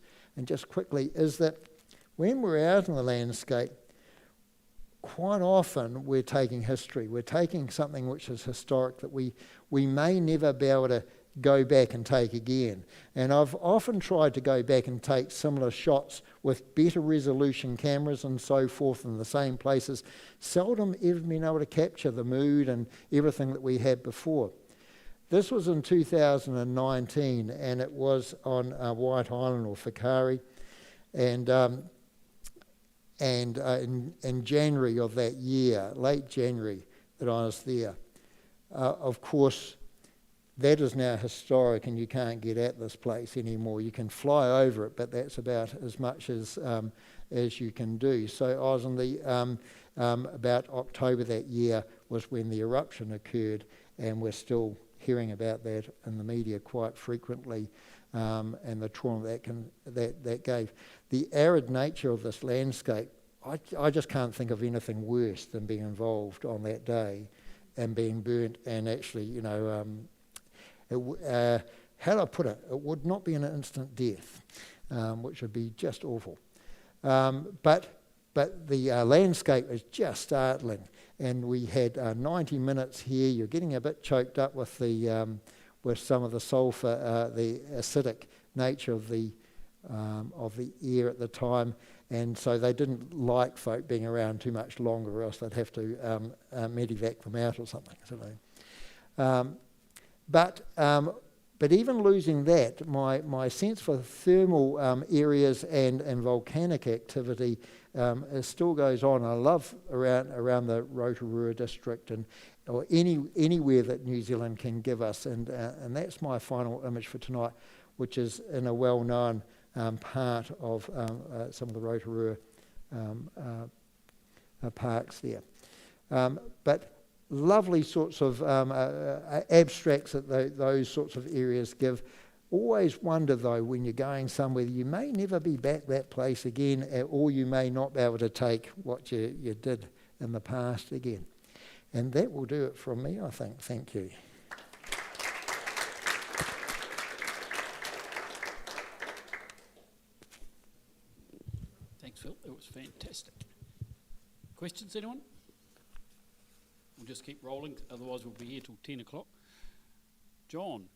that when we're out in the landscape, quite often we're taking history. We're taking something which is historic that we may never be able to go back and take again. And I've often tried to go back and take similar shots with better resolution cameras and so forth in the same places. Seldom ever been able to capture the mood and everything that we had before. This was in 2019, and it was on White Island or Whakaari, and in January of that year, late January, that I was there. Of course, that is now historic, and you can't get at this place anymore. You can fly over it, but that's about as much as you can do. So I was in the about October that year was when the eruption occurred, and we're still hearing about that in the media quite frequently, and the trauma that gave. The arid nature of this landscape, I just can't think of anything worse than being involved on that day and being burnt, and actually, how do I put it? It would not be an instant death. which would be just awful. But the landscape is just startling, and we had 90 minutes here. You're getting a bit choked up with the with some of the sulphur, the acidic nature of the air at the time, and so they didn't like folk being around too much longer, or else they'd have to medevac them out or something. So but even losing that, my sense for thermal areas and volcanic activity still goes on. I love around the Rotorua district or anywhere that New Zealand can give us, and that's my final image for tonight, which is in a well-known part of some of the Rotorua parks there. But lovely sorts of abstracts that those sorts of areas give. Always wonder though, when you're going somewhere, you may never be back that place again, or you may not be able to take what you did in the past again. And that will do it from me, I think. Thank you. Thanks, Phil. That was fantastic. Questions, anyone? We'll just keep rolling, otherwise we'll be here till 10 o'clock. John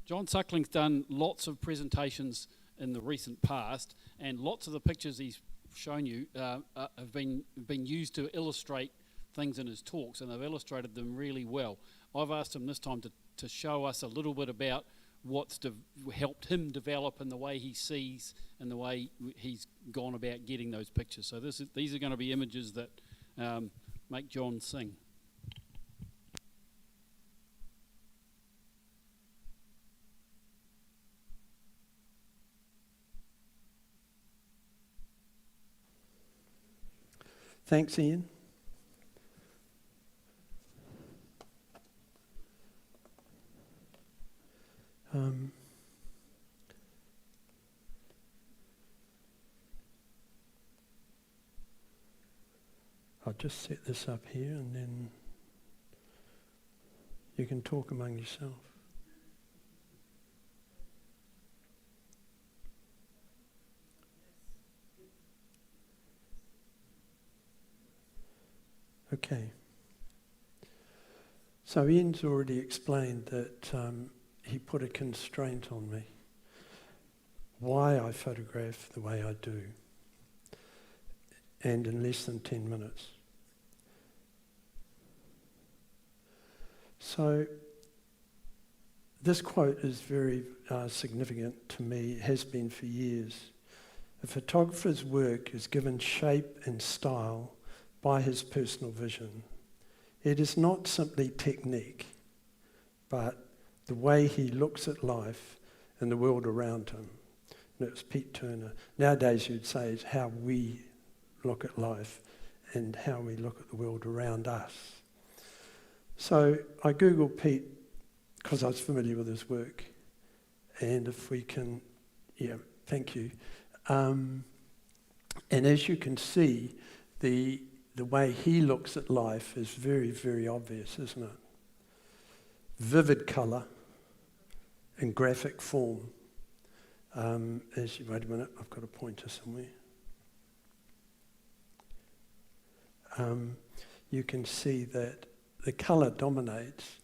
Suckling's done lots of presentations in the recent past, and lots of the pictures he's shown you have been used to illustrate things in his talks, and they've illustrated them really well. I've asked him this time to show us a little bit about what's helped him develop in the way he sees and the way he's gone about getting those pictures. So these are going to be images that make John sing. Thanks, Ian. I'll just set this up here and then you can talk among yourself. Okay. So Ian's already explained that he put a constraint on me, why I photograph the way I do, and in less than 10 minutes. So this quote is very significant to me, it has been for years. A photographer's work is given shape and style by his personal vision. It is not simply technique, but the way he looks at life and the world around him. And it was Pete Turner. Nowadays you'd say it's how we look at life and how we look at the world around us. So I Googled Pete because I was familiar with his work. And if we can, thank you. And as you can see, the way he looks at life is very, very obvious, isn't it? Vivid colour and graphic form. Wait a minute, I've got a pointer somewhere. You can see that the colour dominates,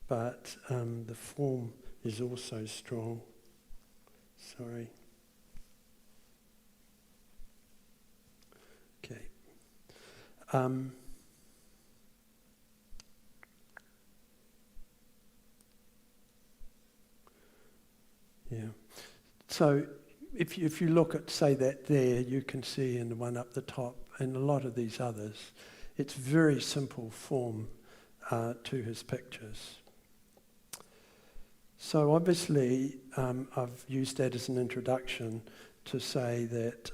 but the form is also strong. Sorry. Okay. So if you look at, say, that there, you can see in the one up the top and a lot of these others, it's very simple form to his pictures. So obviously I've used that as an introduction to say that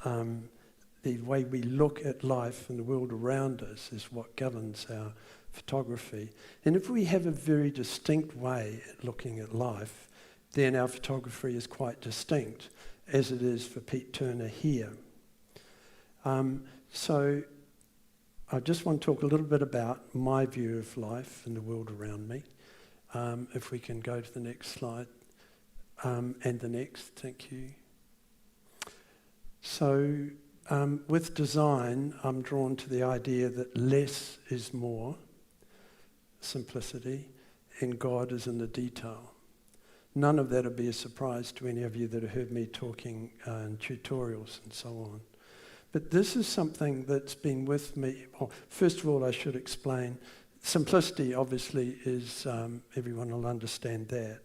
the way we look at life and the world around us is what governs our photography. And if we have a very distinct way at looking at life, then our photography is quite distinct, as it is for Pete Turner here. So I just want to talk a little bit about my view of life and the world around me. If we can go to the next slide. And the next, thank you. So with design, I'm drawn to the idea that less is more, simplicity, and God is in the detail. None of that will be a surprise to any of you that have heard me talking in tutorials and so on. But this is something that's been with me. Well, first of all, I should explain, simplicity obviously is, everyone will understand that.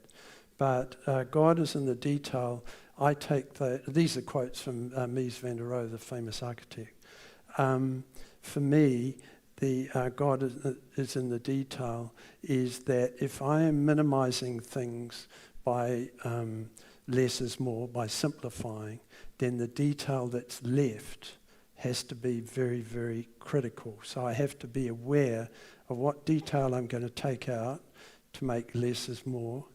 But God is in the detail. I take these are quotes from Mies van der Rohe, the famous architect. For me, the God is in the detail is that if I am minimizing things by less is more, by simplifying, then the detail that's left has to be very, very critical. So I have to be aware of what detail I'm going to take out to make less is more,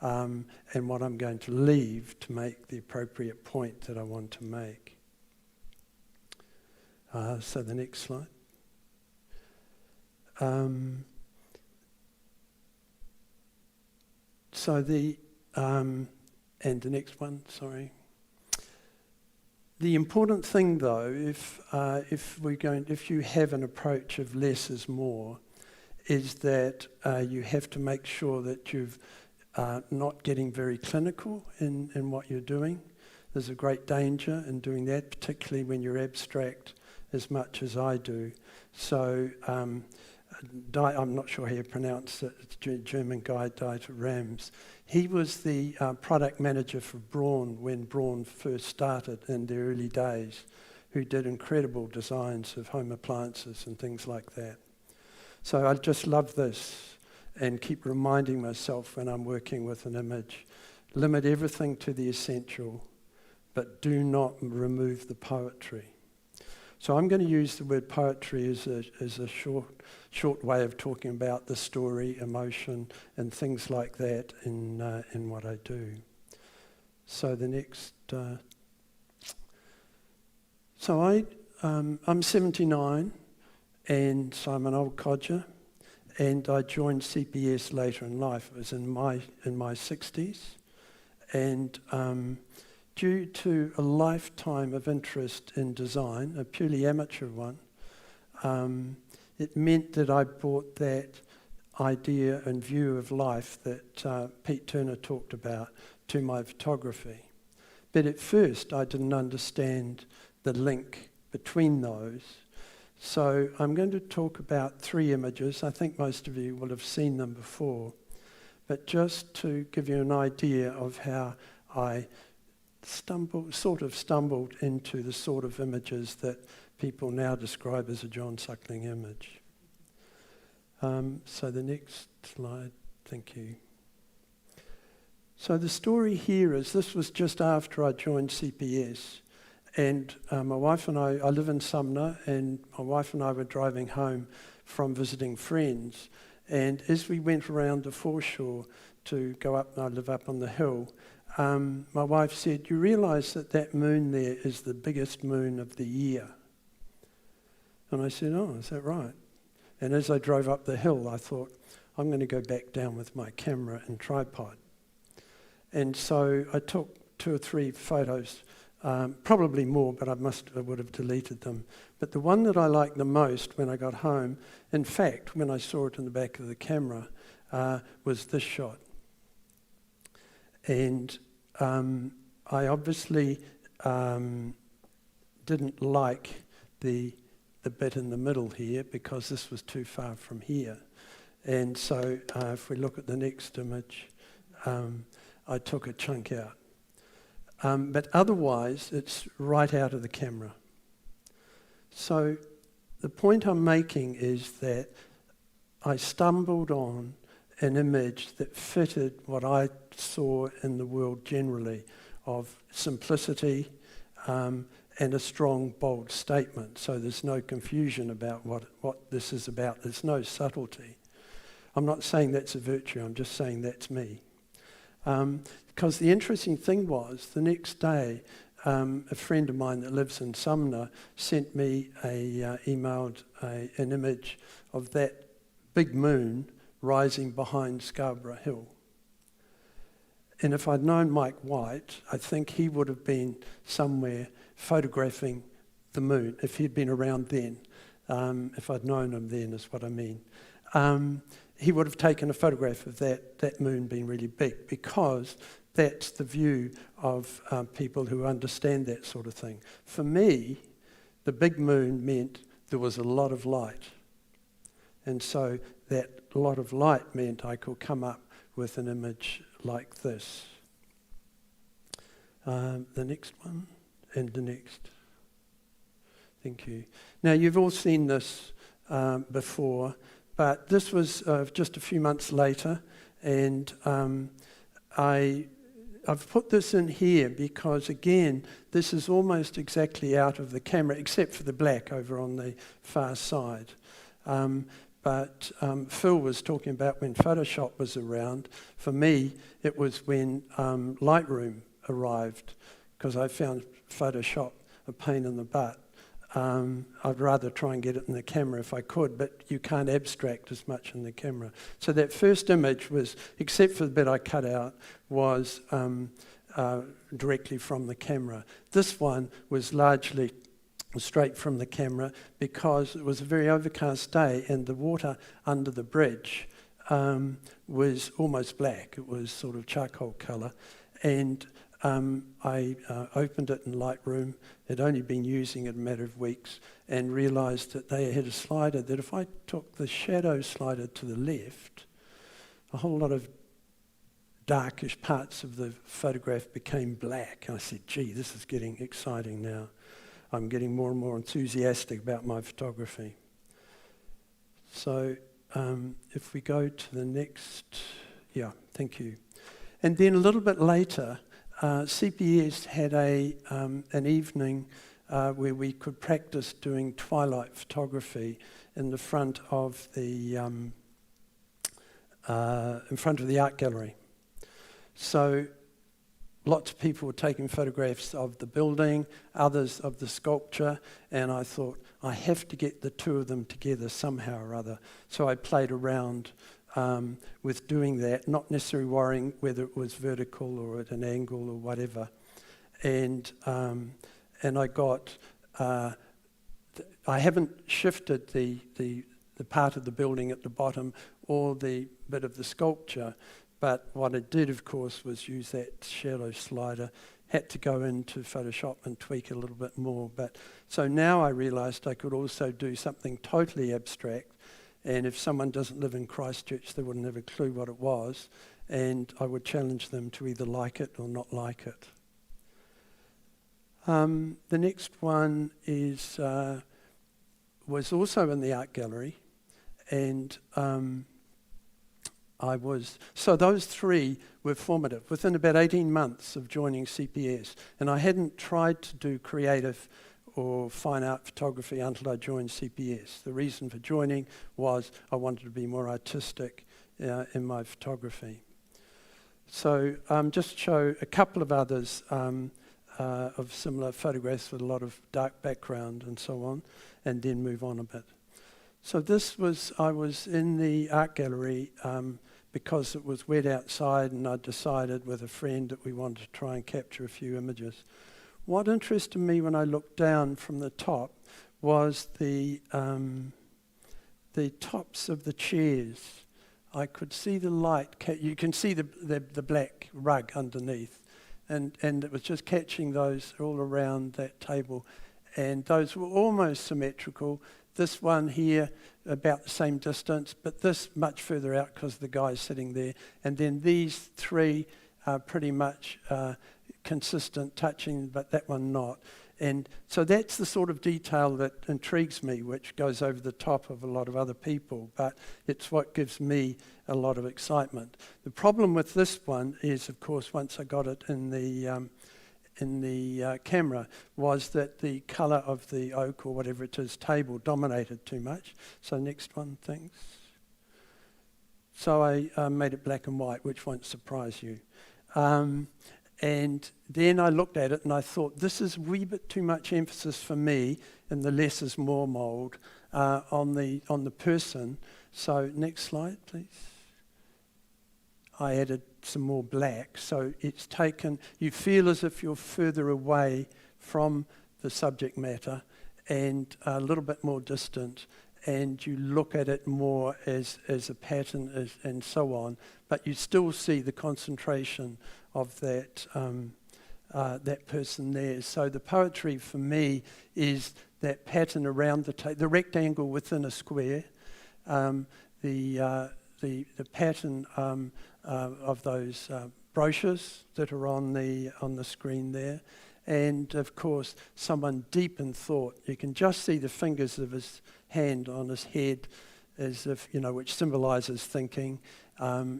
and what I'm going to leave to make the appropriate point that I want to make. So the next slide. And the next one, sorry. The important thing, though, if you have an approach of less is more, is that you have to make sure that you've not getting very clinical in what you're doing. There's a great danger in doing that, particularly when you're abstract as much as I do. So I'm not sure how you pronounce it. It's a German guy, Dieter Rams. He was the product manager for Braun when Braun first started in the early days, who did incredible designs of home appliances and things like that. So I just love this and keep reminding myself when I'm working with an image, limit everything to the essential, but do not remove the poetry. So I'm going to use the word poetry as a short way of talking about the story, emotion, and things like that in what I do. So the next. I'm 79, and so I'm an old codger, and I joined CPS later in life. It was in my 60s, and due to a lifetime of interest in design, a purely amateur one, it meant that I brought that idea and view of life that Pete Turner talked about to my photography. But at first, I didn't understand the link between those. So I'm going to talk about 3 images. I think most of you will have seen them before. But just to give you an idea of how I sort of stumbled into the sort of images that people now describe as a John Suckling image. So the next slide, thank you. So the story here is, this was just after I joined CPS, and my wife and I live in Sumner, and my wife and I were driving home from visiting friends, and as we went around the foreshore to go up, and I live up on the hill, my wife said, "You realise that moon there is the biggest moon of the year?" And I said, "Oh, is that right?" And as I drove up the hill, I thought, I'm going to go back down with my camera and tripod. And so I took 2 or 3 photos, probably more, but I would have deleted them. But the one that I liked the most when I got home, in fact, when I saw it in the back of the camera, was this shot. And I obviously didn't like the bit in the middle here, because this was too far from here. And so if we look at the next image, I took a chunk out. But otherwise, it's right out of the camera. So the point I'm making is that I stumbled on an image that fitted what I saw in the world generally, of simplicity and a strong, bold statement. So there's no confusion about what this is about. There's no subtlety. I'm not saying that's a virtue, I'm just saying that's me. Because the interesting thing was, the next day, a friend of mine that lives in Sumner sent me emailed an image of that big moon rising behind Scarborough Hill. And if I'd known Mike White, I think he would have been somewhere photographing the moon, if he'd been around then. If I'd known him then, is what I mean. He would have taken a photograph of that moon being really big, because that's the view of people who understand that sort of thing. For me, the big moon meant there was a lot of light. And so that lot of light meant I could come up with an image like this. The next one, and the next. Thank you. Now, you've all seen this before, but this was just a few months later, and I've put this in here because, again, this is almost exactly out of the camera, except for the black over on the far side. But Phil was talking about when Photoshop was around. For me, it was when Lightroom arrived, because I found Photoshop a pain in the butt. I'd rather try and get it in the camera if I could, but you can't abstract as much in the camera. So that first image was, except for the bit I cut out, was directly from the camera. This one was largely straight from the camera because it was a very overcast day and the water under the bridge was almost black. It was sort of charcoal colour. And I opened it in Lightroom. I'd only been using it a matter of weeks, and realised that they had a slider that if I took the shadow slider to the left, a whole lot of darkish parts of the photograph became black. And I said, gee, this is getting exciting now. I'm getting more and more enthusiastic about my photography. So if we go to the next, yeah, thank you. And then a little bit later, CPS had an evening where we could practice doing twilight photography in the front of the art gallery. So lots of people were taking photographs of the building, others of the sculpture, and I thought, I have to get the two of them together somehow or other. So I played around with doing that, not necessarily worrying whether it was vertical or at an angle or whatever. And I got, I haven't shifted the part of the building at the bottom or the bit of the sculpture, but what I did, of course, was use that shadow slider. Had to go into Photoshop and tweak it a little bit more. But so now I realised I could also do something totally abstract, and if someone doesn't live in Christchurch, they wouldn't have a clue what it was, and I would challenge them to either like it or not like it. The next one is was also in the art gallery, and so those three were formative within about 18 months of joining CPS, and I hadn't tried to do creative or fine art photography until I joined CPS. The reason for joining was I wanted to be more artistic in my photography. So just to show a couple of others of similar photographs with a lot of dark background and so on, and then move on a bit. So this was, I was in the art gallery because it was wet outside, and I decided with a friend that we wanted to try and capture a few images. What interested me when I looked down from the top was the tops of the chairs. I could see the light, you can see the black rug underneath, and it was just catching those all around that table, and those were almost symmetrical. This one here, about the same distance, but this much further out because the guy's sitting there. And then these three are pretty much consistent, touching, but that one not. And so that's the sort of detail that intrigues me, which goes over the top of a lot of other people, but it's what gives me a lot of excitement. The problem with this one is, of course, once I got it in the camera, was that the colour of the oak or whatever it is table dominated too much. So next one, thanks. So I made it black and white, which won't surprise you. And then I looked at it and I thought, this is a wee bit too much emphasis for me in the less is more mould on the person. So next slide, please. I added some more black. So it's taken, you feel as if you're further away from the subject matter and a little bit more distant, and you look at it more as a pattern and so on, but you still see the concentration of that that person there. So the poetry for me is that pattern around the rectangle within a square, the pattern of those brochures that are on the screen there, and of course someone deep in thought. You can just see the fingers of his hand on his head, as if, which symbolises thinking.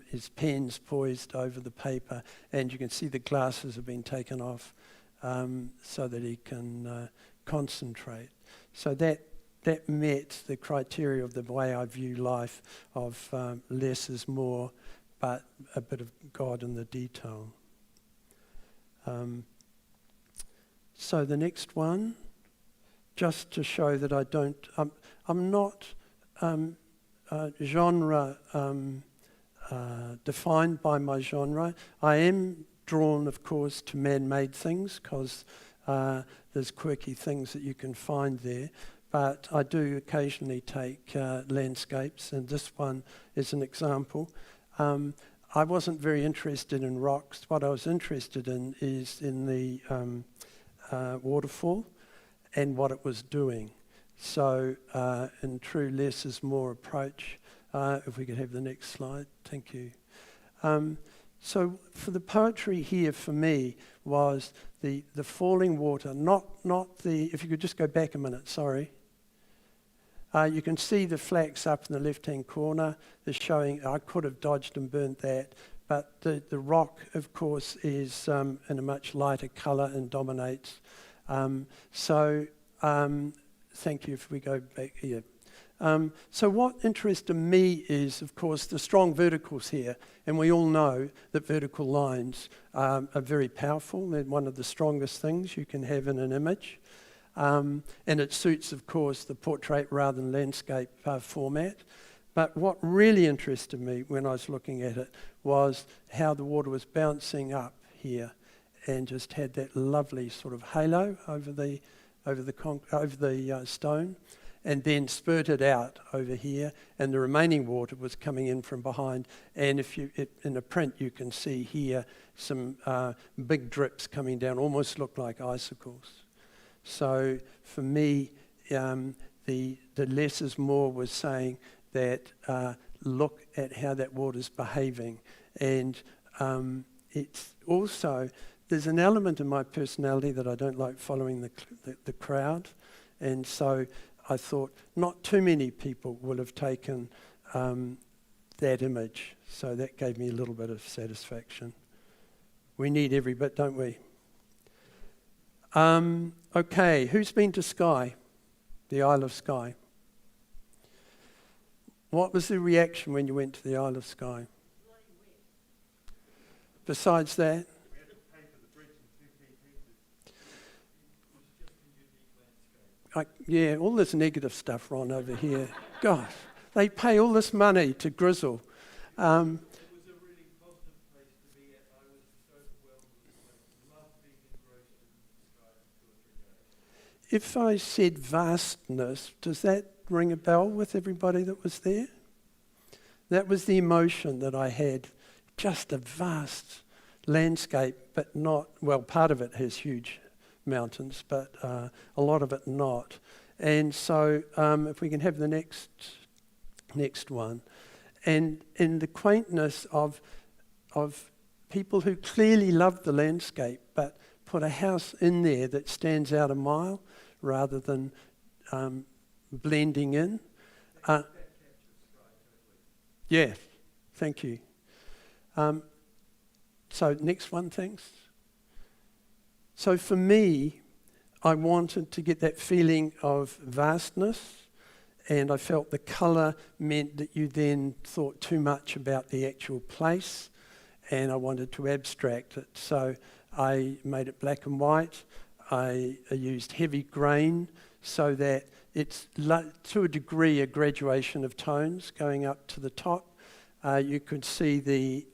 His pen's poised over the paper, and you can see the glasses have been taken off so that he can concentrate. So that met the criteria of the way I view life, of less is more, but a bit of God in the detail. So the next one, just to show that I'm not genre defined by my genre. I am drawn, of course, to man-made things, because there's quirky things that you can find there. But I do occasionally take landscapes, and this one is an example. I wasn't very interested in rocks. What I was interested in is in the waterfall and what it was doing. So in true less is more approach, if we could have the next slide, thank you. So for the poetry here for me was the falling water, not the, if you could just go back a minute, sorry. You can see the flax up in the left-hand corner is showing, I could have dodged and burnt that, but the rock, of course, is in a much lighter colour and dominates. Thank you if we go back here. So what interested me is, of course, the strong verticals here, and we all know that vertical lines are very powerful. They're one of the strongest things you can have in an image. And it suits, of course, the portrait rather than landscape format. But what really interested me when I was looking at it was how the water was bouncing up here and just had that lovely sort of halo over the stone, and then spurted out over here, and the remaining water was coming in from behind. And in the print you can see here some big drips coming down, almost look like icicles. So for me, the less is more was saying that look at how that water's behaving. And it's also, there's an element in my personality that I don't like following the crowd. And so I thought not too many people will have taken that image. So that gave me a little bit of satisfaction. We need every bit, don't we? Okay, who's been to Skye, the Isle of Skye? What was the reaction when you went to the Isle of Skye? Besides that? We had to pay for the bridge in 2 pieces. It was just a unique landscape. Yeah, all this negative stuff, Ron, over here. Gosh, they pay all this money to grizzle. It was a really positive place to be at. I was so overwhelmed with the place. Loved being engrossed in the sky for 2 or 3 days. If I said vastness, does that ring a bell with everybody that was there? That was the emotion that I had. Just a vast landscape, but not, well, part of it has huge mountains, but a lot of it not. And so if we can have the next one. And in the quaintness of people who clearly love the landscape, but put a house in there that stands out a mile rather than blending in. Yeah, thank you. So next one, thanks. So for me, I wanted to get that feeling of vastness, and I felt the colour meant that you then thought too much about the actual place, and I wanted to abstract it. So I made it black and white. I used heavy grain so that it's to a degree a graduation of tones going up to the top. You could see the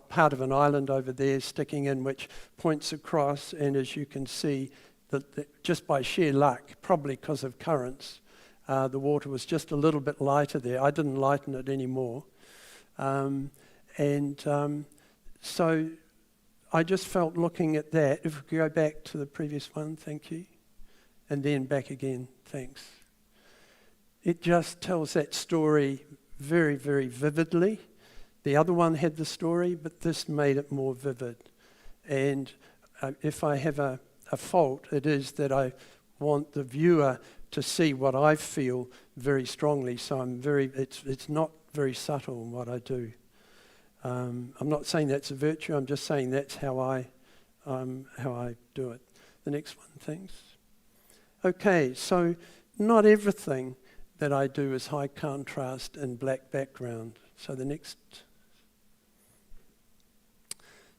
part of an island over there sticking in, which points across, and as you can see, that just by sheer luck, probably because of currents, the water was just a little bit lighter there. I didn't lighten it anymore. So I just felt looking at that, if we could go back to the previous one, thank you, and then back again, thanks. It just tells that story very, very vividly. The other one had the story, but this made it more vivid. And if I have a fault, it is that I want the viewer to see what I feel very strongly. So it's not very subtle in what I do. I'm not saying that's a virtue. I'm just saying that's how I do it. The next one, thanks. Okay, so not everything that I do is high contrast and black background. So the next.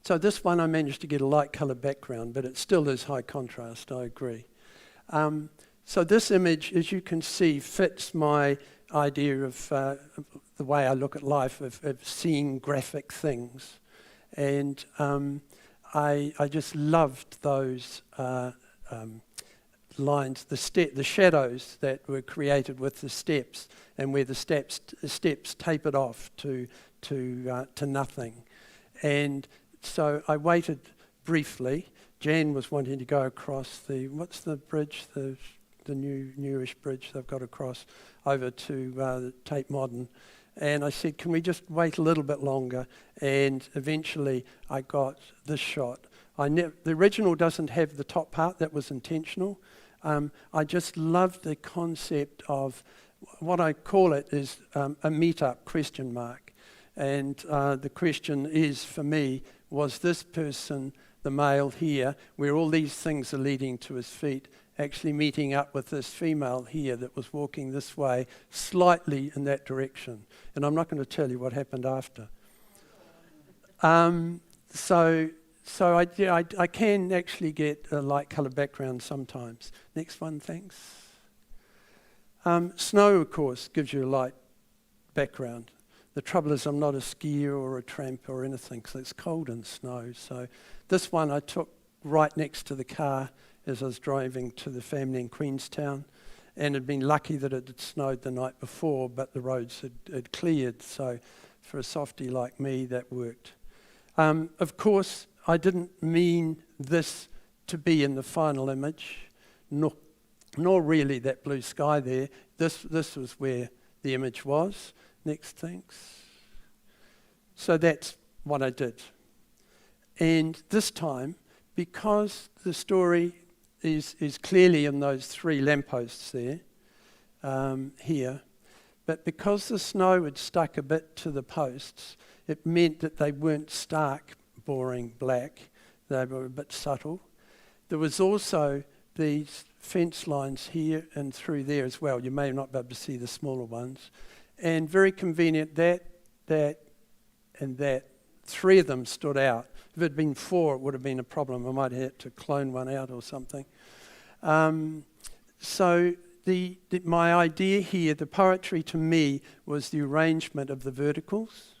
So this one I managed to get a light colour background, but it still is high contrast, I agree. So this image, as you can see, fits my idea of the way I look at life, of seeing graphic things. And I just loved those lines, the shadows that were created with the steps, and where the steps tapered off to nothing. And so I waited briefly. Jan was wanting to go across what's the bridge, the newish bridge they've got across over to the Tate Modern. And I said, can we just wait a little bit longer? And eventually I got this shot. The original doesn't have the top part, that was intentional. I just loved the concept of, what I call it is a meet-up question mark. And the question is, for me, was this person, the male here, where all these things are leading to his feet, actually meeting up with this female here that was walking this way, slightly in that direction. And I'm not going to tell you what happened after. So I can actually get a light colour background sometimes. Next one, thanks. Snow, of course, gives you a light background. The trouble is I'm not a skier or a tramp or anything, because it's cold in snow. So this one I took right next to the car as I was driving to the family in Queenstown, and had been lucky that it had snowed the night before, but the roads had cleared. So for a softie like me, that worked. Of course, I didn't mean this to be in the final image, nor really that blue sky there. This was where the image was. Next, thanks. So that's what I did. And this time, because the story is clearly in those 3 lampposts there, here, but because the snow had stuck a bit to the posts, it meant that they weren't stark, boring black. They were a bit subtle. There was also these fence lines here and through there as well. You may not be able to see the smaller ones. And very convenient, that, and that. 3 of them stood out. If it had been 4, it would have been a problem. I might have had to clone one out or something. So my idea here, the poetry to me, was the arrangement of the verticals.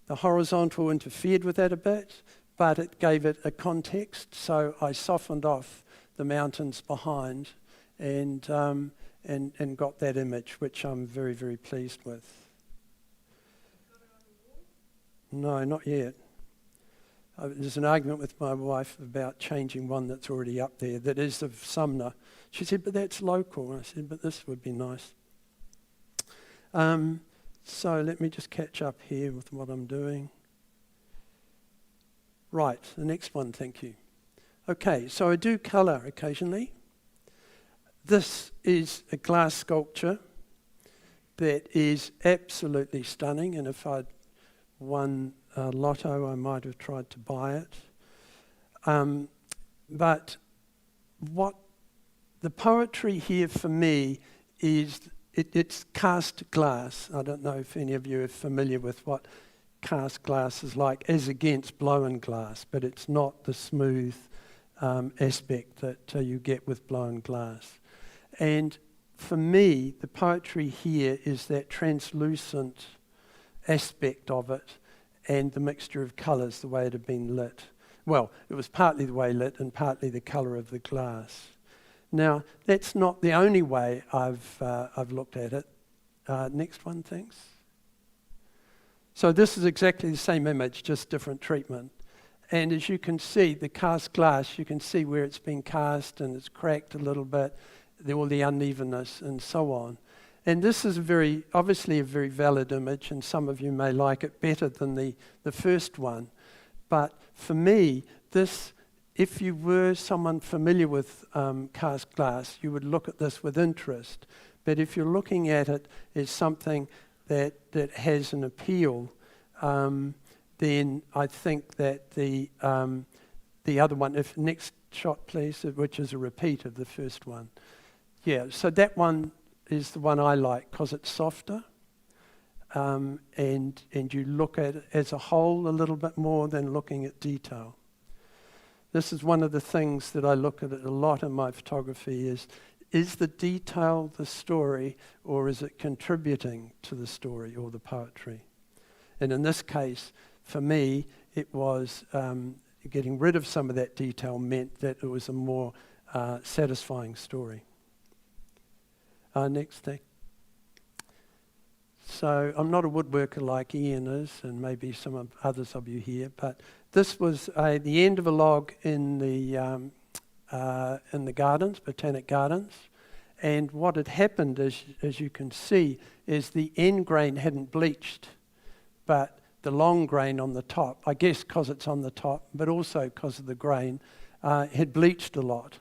The horizontal interfered with that a bit, but it gave it a context. So I softened off the mountains behind and got that image, which I'm very, very pleased with. No, not yet. There's an argument with my wife about changing one that's already up there, that is of Sumner. She said, but that's local. I said, but this would be nice. So let me just catch up here with what I'm doing. Right, the next one, thank you. Okay, so I do colour occasionally. This is a glass sculpture that is absolutely stunning, and if I'd won Lotto, I might have tried to buy it. But what the poetry here for me is, it's cast glass. I don't know if any of you are familiar with what cast glass is like as against blown glass, but it's not the smooth aspect that you get with blown glass. And for me, the poetry here is that translucent aspect of it and the mixture of colours, the way it had been lit. Well, it was partly the way lit and partly the colour of the glass. Now, that's not the only way I've looked at it. Next one, thanks. So this is exactly the same image, just different treatment. And as you can see, the cast glass, you can see where it's been cast and it's cracked a little bit, all the unevenness and so on. And this is obviously a very valid image, and some of you may like it better than the first one. But for me, this, if you were someone familiar with cast glass, you would look at this with interest. But if you're looking at it as something that has an appeal, then I think that the other one, next shot please, which is a repeat of the first one. Yeah, so that one is the one I like because it's softer, and you look at it as a whole a little bit more than looking at detail. This is one of the things that I look at a lot in my photography is the detail the story, or is it contributing to the story or the poetry? And in this case, for me, it was getting rid of some of that detail meant that it was a more satisfying story. Next thing. So I'm not a woodworker like Ian is, and maybe some of others of you here, but this was the end of a log in the gardens, Botanic Gardens, and what had happened, as you can see, is the end grain hadn't bleached, but the long grain on the top, I guess because it's on the top, but also because of the grain, had bleached a lot.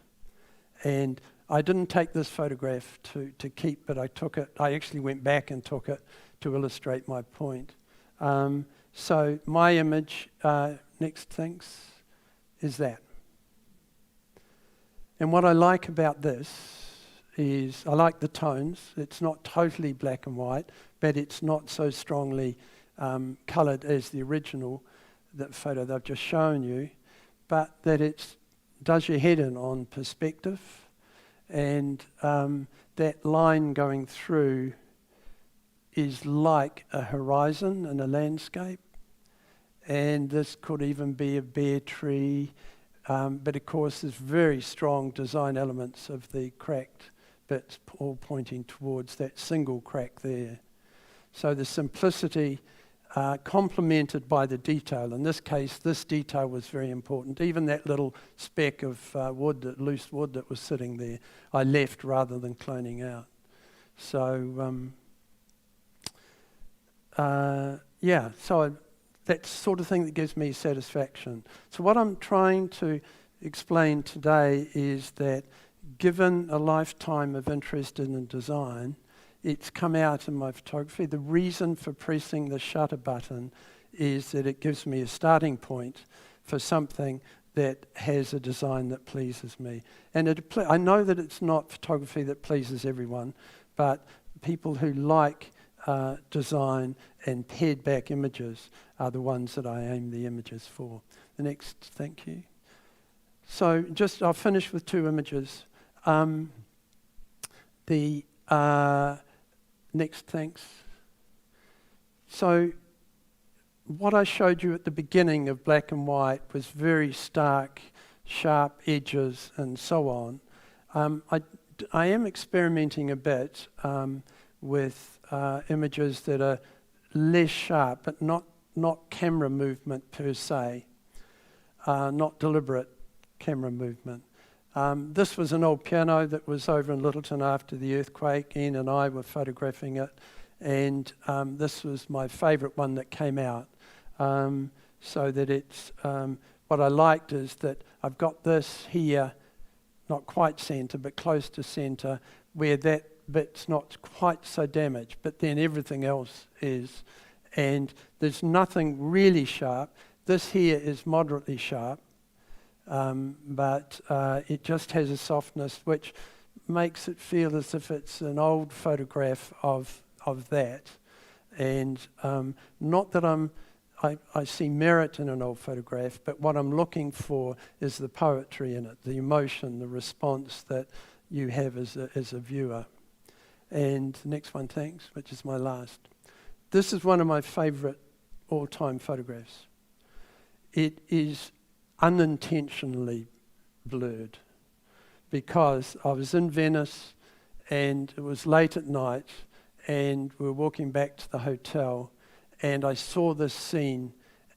And I didn't take this photograph to keep, but I took it. I actually went back and took it to illustrate my point. So my image, next thanks, is that. And what I like about this is I like the tones. It's not totally black and white, but it's not so strongly coloured as the original, that photo that I've just shown you, but that it does your head in on perspective. And that line going through is like a horizon in a landscape. And this could even be a bare tree. But of course, there's very strong design elements of the cracked bits all pointing towards that single crack there. So the simplicity complemented by the detail. In this case, this detail was very important. Even that little speck of loose wood that was sitting there, I left rather than cloning out. So, so that's the sort of thing that gives me satisfaction. So what I'm trying to explain today is that given a lifetime of interest in design, it's come out in my photography. The reason for pressing the shutter button is that it gives me a starting point for something that has a design that pleases me. And I know that it's not photography that pleases everyone, but people who like design and pared back images are the ones that I aim the images for. The next, thank you. So I'll finish with two images. Next, thanks. So what I showed you at the beginning of black and white was very stark, sharp edges and so on. I am experimenting a bit with images that are less sharp, but not camera movement per se, not deliberate camera movement. This was an old piano that was over in Littleton after the earthquake. Ian and I were photographing it, and this was my favourite one that came out. So that it's, what I liked is that I've got this here, not quite centre, but close to centre, where that bit's not quite so damaged, but then everything else is. And there's nothing really sharp. This here is moderately sharp. But it just has a softness which makes it feel as if it's an old photograph of that. And not that I see merit in an old photograph, but what I'm looking for is the poetry in it, the emotion, the response that you have as a viewer. And the next one, thanks, which is my last. This is one of my favourite all-time photographs. It is unintentionally blurred because I was in Venice and it was late at night and we were walking back to the hotel and I saw this scene,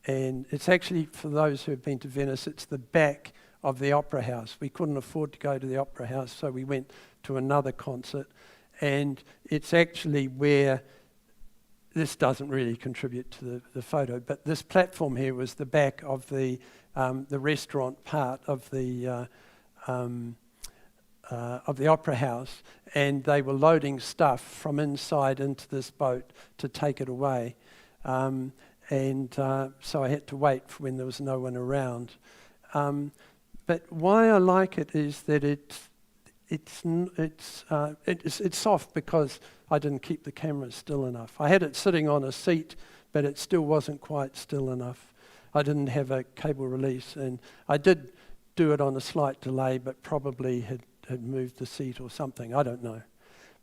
and it's actually, for those who have been to Venice, it's the back of the opera house. We couldn't afford to go to the opera house, so we went to another concert, and it's actually where, this doesn't really contribute to the photo, but this platform here was the back of the restaurant part of the opera house, and they were loading stuff from inside into this boat to take it away. So I had to wait for when there was no one around. But why I like it is that it's soft because I didn't keep the camera still enough. I had it sitting on a seat, but it still wasn't quite still enough. I didn't have a cable release, and I did do it on a slight delay, but probably had moved the seat or something, I don't know.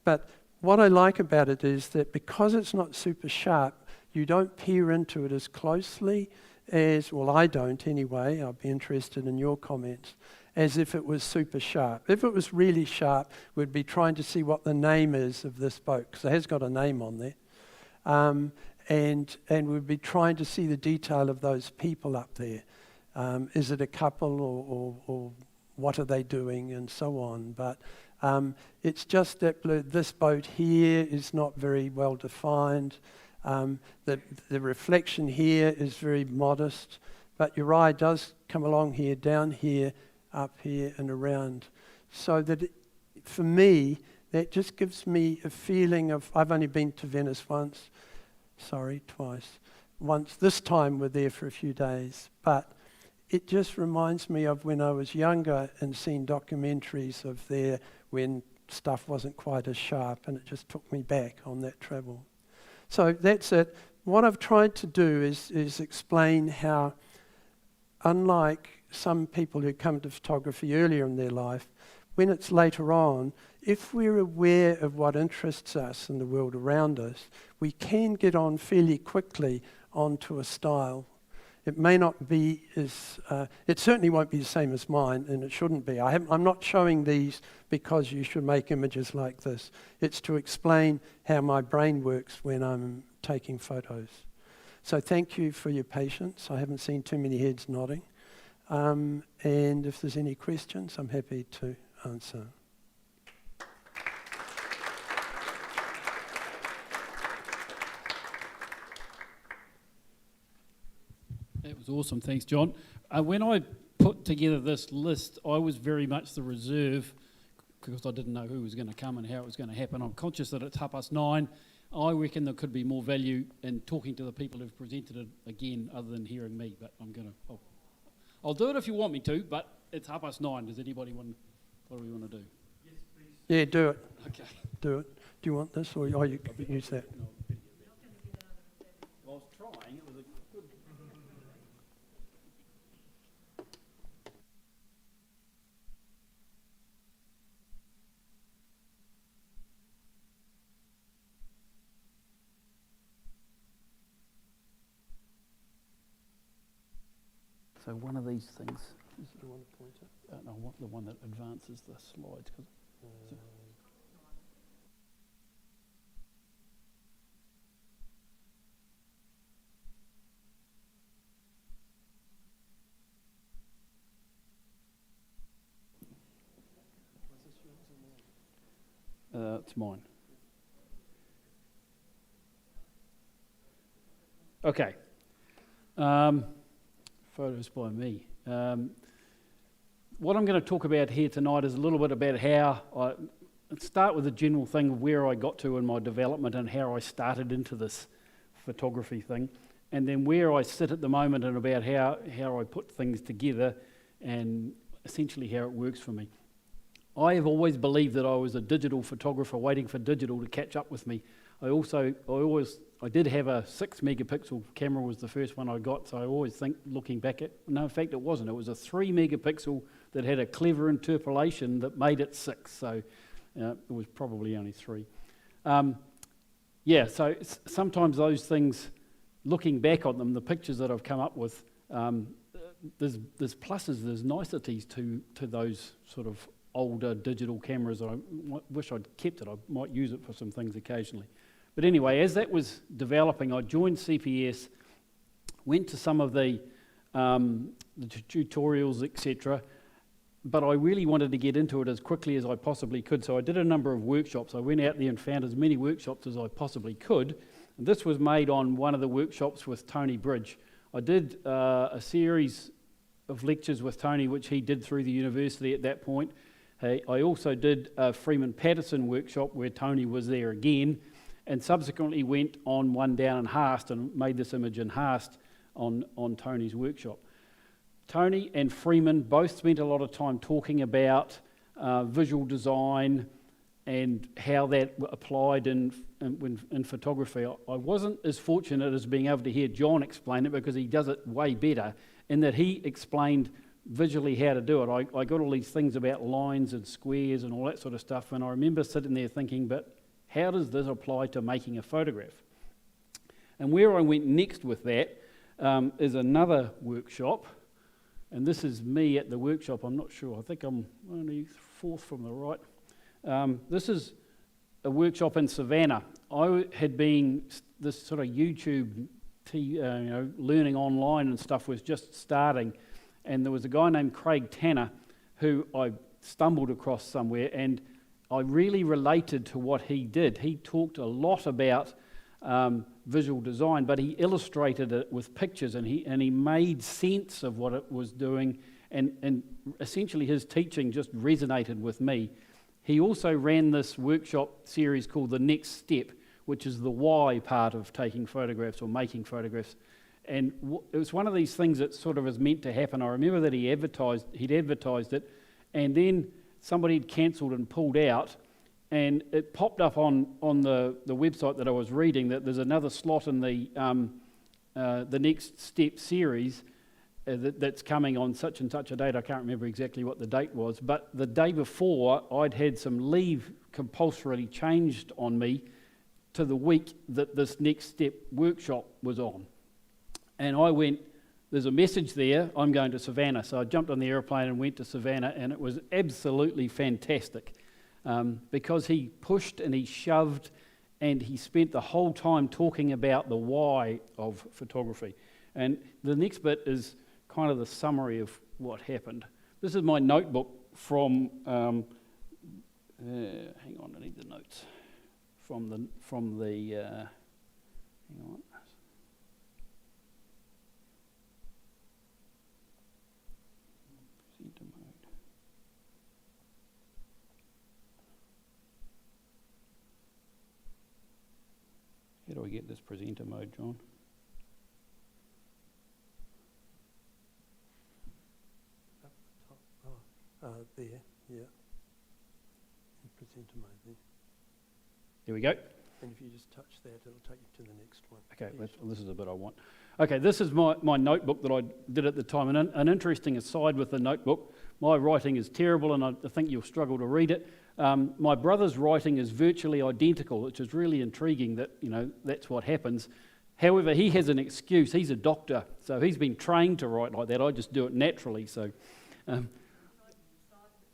But what I like about it is that because it's not super sharp, you don't peer into it as closely as, well, I don't anyway, I'll be interested in your comments, as if it was super sharp. If it was really sharp, we'd be trying to see what the name is of this boat, because it has got a name on there. And we'd be trying to see the detail of those people up there. Is it a couple or what are they doing and so on. But it's just that this boat here is not very well defined. The reflection here is very modest, but your eye does come along here, down here, up here and around. So that for me, that just gives me a feeling of, I've only been to Venice twice. Once, this time we're there for a few days, but it just reminds me of when I was younger and seen documentaries of there when stuff wasn't quite as sharp, and it just took me back on that travel. So that's it. What I've tried to do is explain how, unlike some people who come to photography earlier in their life, when it's later on, if we're aware of what interests us in the world around us, we can get on fairly quickly onto a style. It may not be as, it certainly won't be the same as mine, and it shouldn't be. I'm not showing these because you should make images like this. It's to explain how my brain works when I'm taking photos. So thank you for your patience. I haven't seen too many heads nodding. And if there's any questions, I'm happy to answer. That was awesome, thanks John. When I put together this list, I was very much the reserve because I didn't know who was going to come and how it was going to happen. I'm conscious that it's 9:30. I reckon there could be more value in talking to the people who've presented it again other than hearing me, but I'll do it if you want me to, but it's 9:30. Does anybody want, what do we want to do? Yes, please. Yeah, do it. Okay. Do it. Do you want this, or you can use that? No, I was trying, it was a good... So one of these things, Is it the one pointer? no, I want the one that advances the slides. It's mine. Okay. Photos by me. What I'm going to talk about here tonight is a little bit about how let's start with the general thing of where I got to in my development and how I started into this photography thing, and then where I sit at the moment and about how I put things together and essentially how it works for me. I have always believed that I was a digital photographer waiting for digital to catch up with me. I did have a 6 megapixel camera, was the first one I got, so I always think, looking back at, no, in fact it wasn't. It was a 3 megapixel that had a clever interpolation that made it 6, so it was probably only 3. So sometimes those things, looking back on them, the pictures that I've come up with, there's pluses, there's niceties to those sort of older digital cameras. I wish I'd kept it. I might use it for some things occasionally. But anyway, as that was developing, I joined CPS, went to some of the tutorials, etc. But I really wanted to get into it as quickly as I possibly could. So I did a number of workshops. I went out there and found as many workshops as I possibly could. And this was made on one of the workshops with Tony Bridge. I did a series of lectures with Tony, which he did through the university at that point. I also did a Freeman Patterson workshop where Tony was there again, and subsequently went on one down in Haast and made this image in Haast on Tony's workshop. Tony and Freeman both spent a lot of time talking about visual design and how that applied in photography. I wasn't as fortunate as being able to hear John explain it, because he does it way better, in that he explained visually how to do it. I got all these things about lines and squares and all that sort of stuff, and I remember sitting there thinking, but how does this apply to making a photograph? And where I went next with that is another workshop, and this is me at the workshop. I'm not sure, I think I'm only fourth from the right. This is a workshop in Savannah. I had been, this sort of YouTube learning online and stuff was just starting, and there was a guy named Craig Tanner who I stumbled across somewhere, and I really related to what he did. He talked a lot about visual design, but he illustrated it with pictures, and he made sense of what it was doing, and essentially his teaching just resonated with me. He also ran this workshop series called The Next Step, which is the why part of taking photographs or making photographs. And it was one of these things that sort of is meant to happen. I remember that he'd advertised it, and then somebody had cancelled and pulled out, and it popped up on the website that I was reading that there's another slot in the Next Step series that's coming on such and such a date. I can't remember exactly what the date was, but the day before I'd had some leave compulsorily changed on me to the week that this Next Step workshop was on. And I went, there's a message there, I'm going to Savannah. So I jumped on the aeroplane and went to Savannah, and it was absolutely fantastic because he pushed and he shoved and he spent the whole time talking about the why of photography. And the next bit is kind of the summary of what happened. This is my notebook from, hang on, I need the notes. From the hang on. Presenter mode. How do I get this presenter mode, John? There, yeah. Presenter mode there. There we go. And if you just touch that, it'll take you to the next one. Okay, this is the bit I want. Okay, this is my notebook that I did at the time. And an interesting aside with the notebook, my writing is terrible, and I think you'll struggle to read it. My brother's writing is virtually identical, which is really intriguing that, that's what happens. However, he has an excuse. He's a doctor, so he's been trained to write like that. I just do it naturally, so...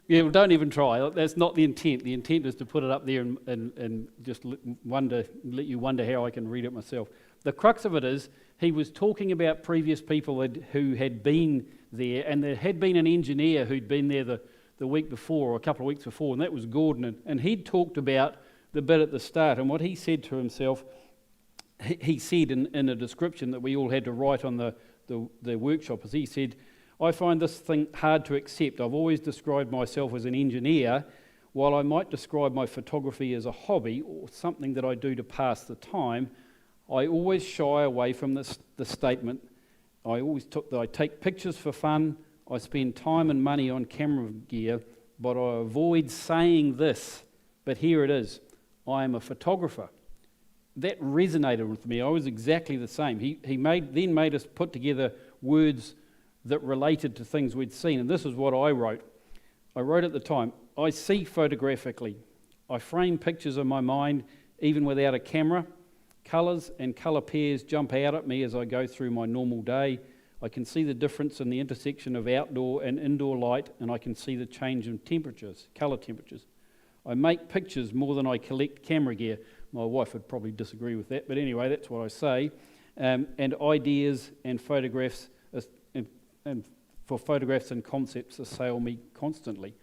yeah, well, don't even try. That's not the intent. The intent is to put it up there and just let you wonder how I can read it myself. The crux of it is he was talking about previous people who had been there, and there had been an engineer who'd been there the week before or a couple of weeks before, and that was Gordon. And he'd talked about the bit at the start, and what he said to himself, he said in a description that we all had to write on the workshop, as he said, I find this thing hard to accept. I've always described myself as an engineer, while I might describe my photography as a hobby or something that I do to pass the time. I always shy away from the statement. I take pictures for fun. I spend time and money on camera gear, but I avoid saying this. But here it is. I am a photographer. That resonated with me. I was exactly the same. He then made us put together words that related to things we'd seen. And this is what I wrote. I wrote at the time, I see photographically. I frame pictures in my mind even without a camera. Colours and colour pairs jump out at me as I go through my normal day. I can see the difference in the intersection of outdoor and indoor light, and I can see the change in temperatures, colour temperatures. I make pictures more than I collect camera gear. My wife would probably disagree with that, but anyway, that's what I say. And ideas and photographs, and for photographs and concepts assail me constantly.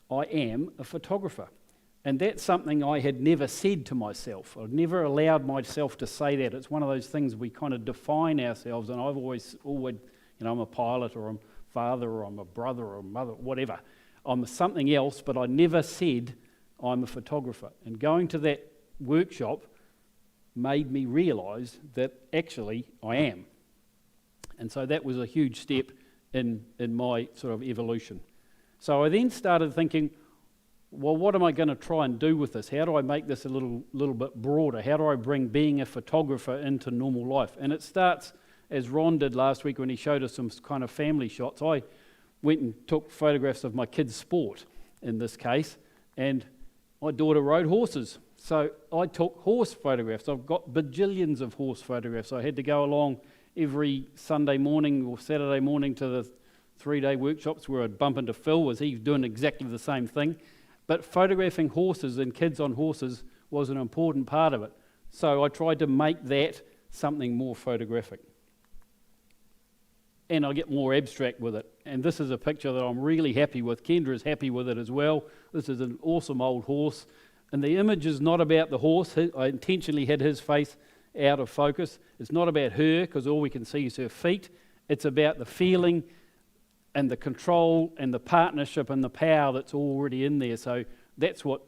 I am a photographer. And that's something I had never said to myself. I'd never allowed myself to say that. It's one of those things we kind of define ourselves, and I've always, I'm a pilot, or I'm a father, or I'm a brother, or a mother, whatever. I'm something else, but I never said I'm a photographer. And going to that workshop made me realise that actually I am. And so that was a huge step in my sort of evolution. So I then started thinking, well, what am I going to try and do with this? How do I make this a little bit broader? How do I bring being a photographer into normal life? And it starts, as Ron did last week when he showed us some kind of family shots. I went and took photographs of my kids' sport, in this case, and my daughter rode horses. So I took horse photographs. I've got bajillions of horse photographs. I had to go along every Sunday morning or Saturday morning to the 3-day workshops where I'd bump into Phil as he's doing exactly the same thing. But photographing horses and kids on horses was an important part of it. So I tried to make that something more photographic. And I get more abstract with it. And this is a picture that I'm really happy with. Kendra's happy with it as well. This is an awesome old horse. And the image is not about the horse. I intentionally had his face out of focus. It's not about her, because all we can see is her feet. It's about the feeling and the control and the partnership and the power that's already in there. So that's what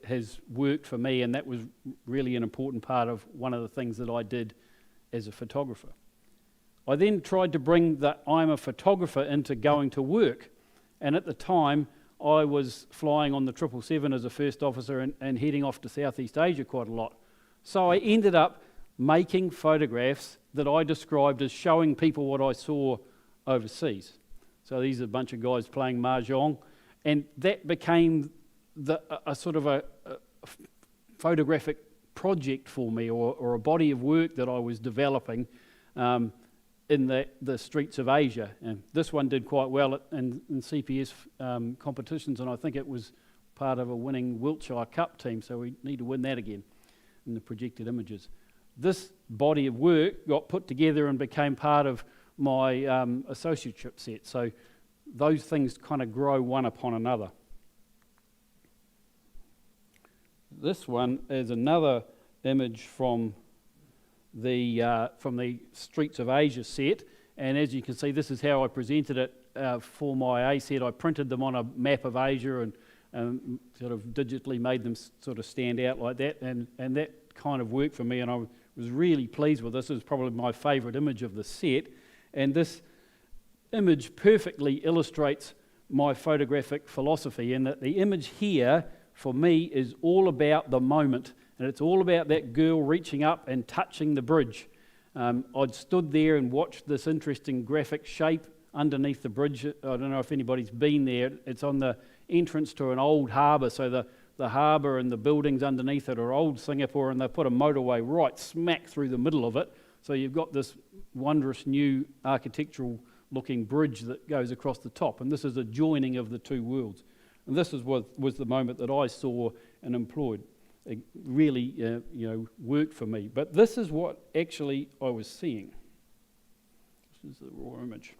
has worked for me, and that was really an important part of one of the things that I did as a photographer. I then tried to bring the I'm a photographer into going to work, and at the time I was flying on the 777 as a first officer and heading off to Southeast Asia quite a lot. So I ended up making photographs that I described as showing people what I saw overseas. So these are a bunch of guys playing mahjong, and that became a sort of a photographic project for me, or a body of work that I was developing in the streets of Asia. And this one did quite well in CPS competitions, and I think it was part of a winning Wiltshire Cup team, so we need to win that again in the projected images. This body of work got put together and became part of my associateship set. So those things kind of grow one upon another. This one is another image from the Streets of Asia set, and as you can see, this is how I presented it for my A set. I printed them on a map of Asia and sort of digitally made them sort of stand out like that, and that kind of worked for me, and I was really pleased with this. This is probably my favourite image of the set. And this image perfectly illustrates my photographic philosophy, in that the image here, for me, is all about the moment, and it's all about that girl reaching up and touching the bridge. I'd stood there and watched this interesting graphic shape underneath the bridge. I don't know if anybody's been there. It's on the entrance to an old harbour, so the harbour and the buildings underneath it are old Singapore, and they put a motorway right smack through the middle of it. So you've got this wondrous new architectural looking bridge that goes across the top, and this is a joining of the two worlds. And this is what was the moment that I saw and employed. It really worked for me. But this is what actually I was seeing. This is the raw image.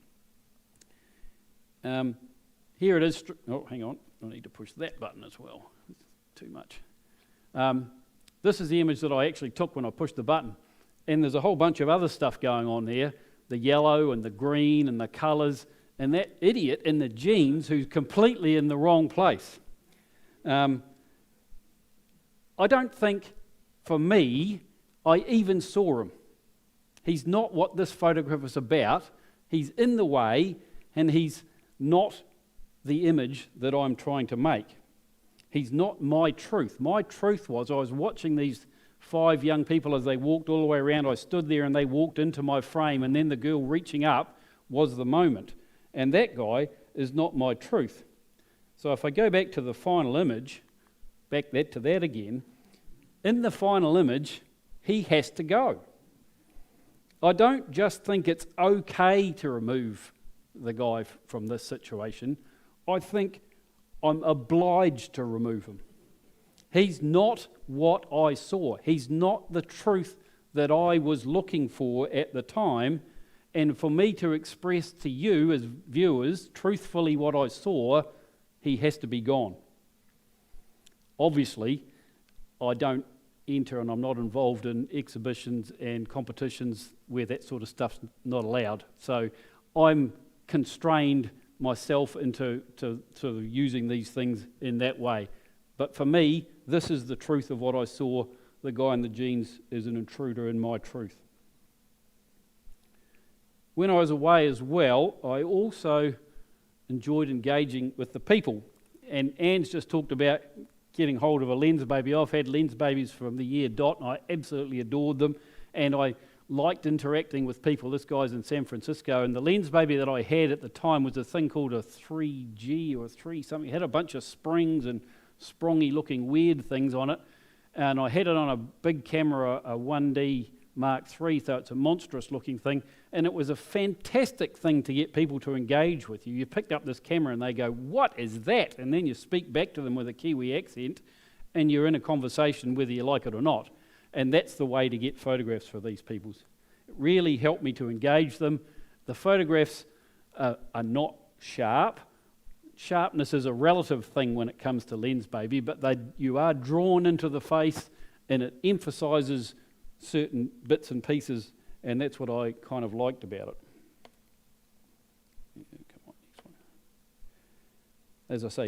Here it is. Oh, hang on. I need to push that button as well. It's too much. This is the image that I actually took when I pushed the button. And there's a whole bunch of other stuff going on there, the yellow and the green and the colours, and that idiot in the jeans who's completely in the wrong place. I don't think, for me, I even saw him. He's not what this photograph is about. He's in the way, and he's not the image that I'm trying to make. He's not my truth. My truth was I was watching these 5 young people as they walked all the way around. I stood there and they walked into my frame, and then the girl reaching up was the moment. And that guy is not my truth. So if I go back to the final image, back to that again, in the final image, he has to go. I don't just think it's okay to remove the guy from this situation. I think I'm obliged to remove him. He's not what I saw. He's not the truth that I was looking for at the time. And for me to express to you as viewers truthfully what I saw, he has to be gone. Obviously, I don't enter and I'm not involved in exhibitions and competitions where that sort of stuff's not allowed. So I'm constrained myself into using these things in that way. But for me, this is the truth of what I saw. The guy in the jeans is an intruder in my truth. When I was away as well, I also enjoyed engaging with the people. And Anne's just talked about getting hold of a lens baby. I've had lens babies from the year dot, and I absolutely adored them. And I liked interacting with people. This guy's in San Francisco, and the lens baby that I had at the time was a thing called a 3G or a 3 something. It had a bunch of springs and sprongy looking weird things on it. And I had it on a big camera, a 1D Mark III, so it's a monstrous looking thing, and it was a fantastic thing to get people to engage with you. You picked up this camera and they go, "What is that?" And then you speak back to them with a Kiwi accent and you're in a conversation whether you like it or not. And that's the way to get photographs for these people. It really helped me to engage them. The photographs are not sharp. Sharpness is a relative thing when it comes to lens baby, but you are drawn into the face and it emphasises certain bits and pieces, and that's what I kind of liked about it. Come on, next one. As I say,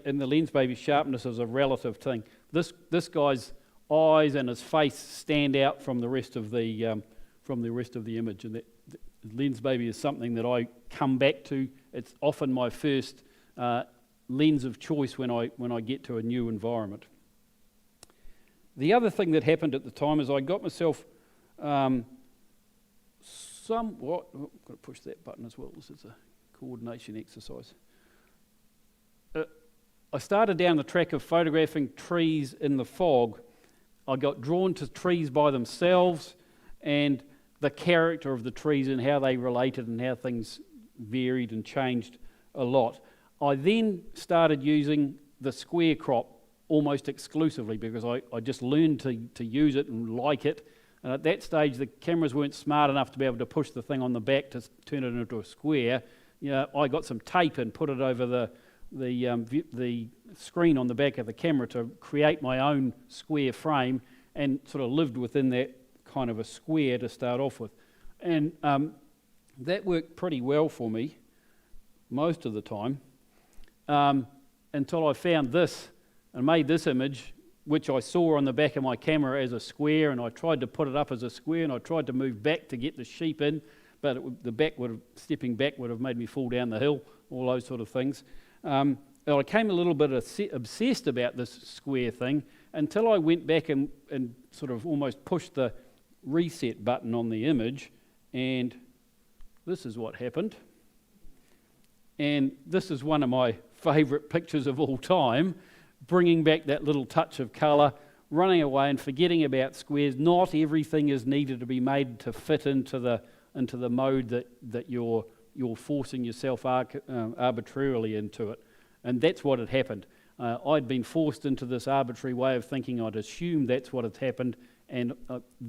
in the lens baby, sharpness is a relative thing. This guy's eyes and his face stand out from the rest of the image, and the lens baby is something that I come back to. It's often my first lens of choice when I get to a new environment. The other thing that happened at the time is I got myself somewhat... Oh, I've got to push that button as well. This is a coordination exercise. I started down the track of photographing trees in the fog. I got drawn to trees by themselves and the character of the trees and how they related and how things varied and changed a lot. I then started using the square crop almost exclusively because I just learned to use it and like it. And at that stage, the cameras weren't smart enough to be able to push the thing on the back to turn it into a square. I got some tape and put it over the screen on the back of the camera to create my own square frame and sort of lived within that kind of a square to start off with. And that worked pretty well for me most of the time until I found this and made this image, which I saw on the back of my camera as a square, and I tried to put it up as a square, and I tried to move back to get the sheep in, but stepping back would have made me fall down the hill, all those sort of things. I became a little bit obsessed about this square thing until I went back and sort of almost pushed the reset button on the image, and this is what happened. And this is one of my favourite pictures of all time, bringing back that little touch of colour, running away and forgetting about squares. Not everything is needed to be made to fit into the mode that you're forcing yourself arbitrarily into it. And that's what had happened. I'd been forced into this arbitrary way of thinking. I'd assumed that's what had happened, and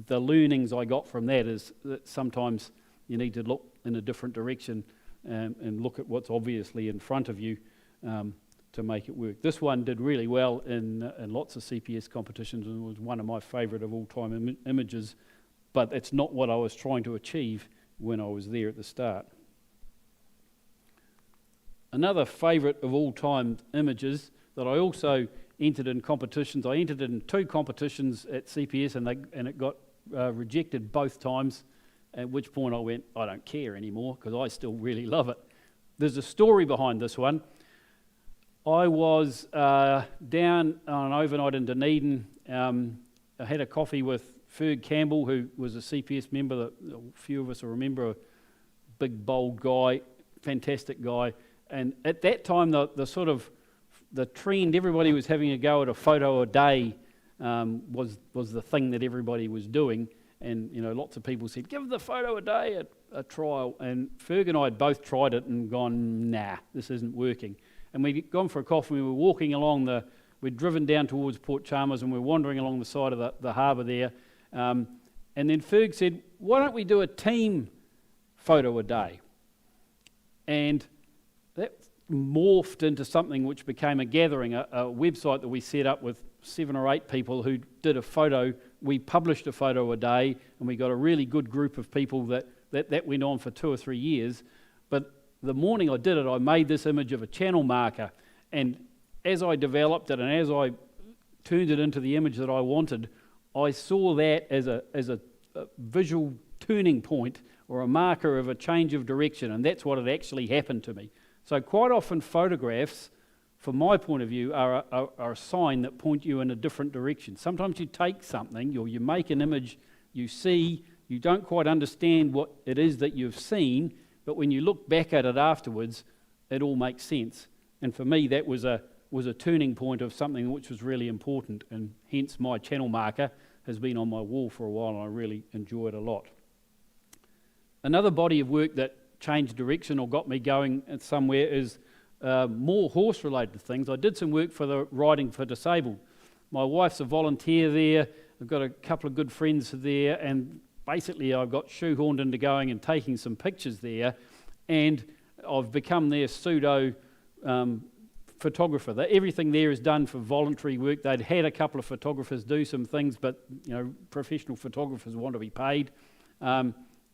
the learnings I got from that is that sometimes you need to look in a different direction and look at what's obviously in front of you to make it work. This one did really well in lots of CPS competitions and was one of my favourite of all time images, but it's not what I was trying to achieve when I was there at the start. Another favourite of all time images that I also entered in competitions, I entered in 2 competitions at CPS and it got rejected both times, at which point I went, I don't care anymore because I still really love it. There's a story behind this one. I was down on an overnight in Dunedin. I had a coffee with Ferg Campbell, who was a CPS member that a few of us will remember, a big, bold guy, fantastic guy. And at that time, the trend, everybody was having a go at a photo a day was the thing that everybody was doing. And lots of people said, give the photo a day a trial. And Ferg and I had both tried it and gone, nah, this isn't working. And we'd gone for a coffee. We were walking along we'd driven down towards Port Chalmers, and we were wandering along the side of the harbour there. And then Ferg said, why don't we do a team photo a day? And that morphed into something which became a gathering, a website that we set up with 7 or 8 people who did a photo. We published a photo a day, and we got a really good group of people that went on for 2 or 3 years. But the morning I did it, I made this image of a channel marker, and as I developed it and as I turned it into the image that I wanted, I saw that as a visual turning point or a marker of a change of direction, and that's what had actually happened to me. So quite often photographs, from my point of view, are a sign that point you in a different direction. Sometimes you take something, or you make an image, you see, you don't quite understand what it is that you've seen, but when you look back at it afterwards, it all makes sense. And for me, that was a turning point of something which was really important, and hence my channel marker has been on my wall for a while, and I really enjoy it a lot. Another body of work that changed direction or got me going somewhere is more horse-related things. I did some work for the Riding for Disabled. My wife's a volunteer there. I've got a couple of good friends there, and basically I got shoehorned into going and taking some pictures there, and I've become their pseudo photographer. Everything there is done for voluntary work. They'd had a couple of photographers do some things, but professional photographers want to be paid.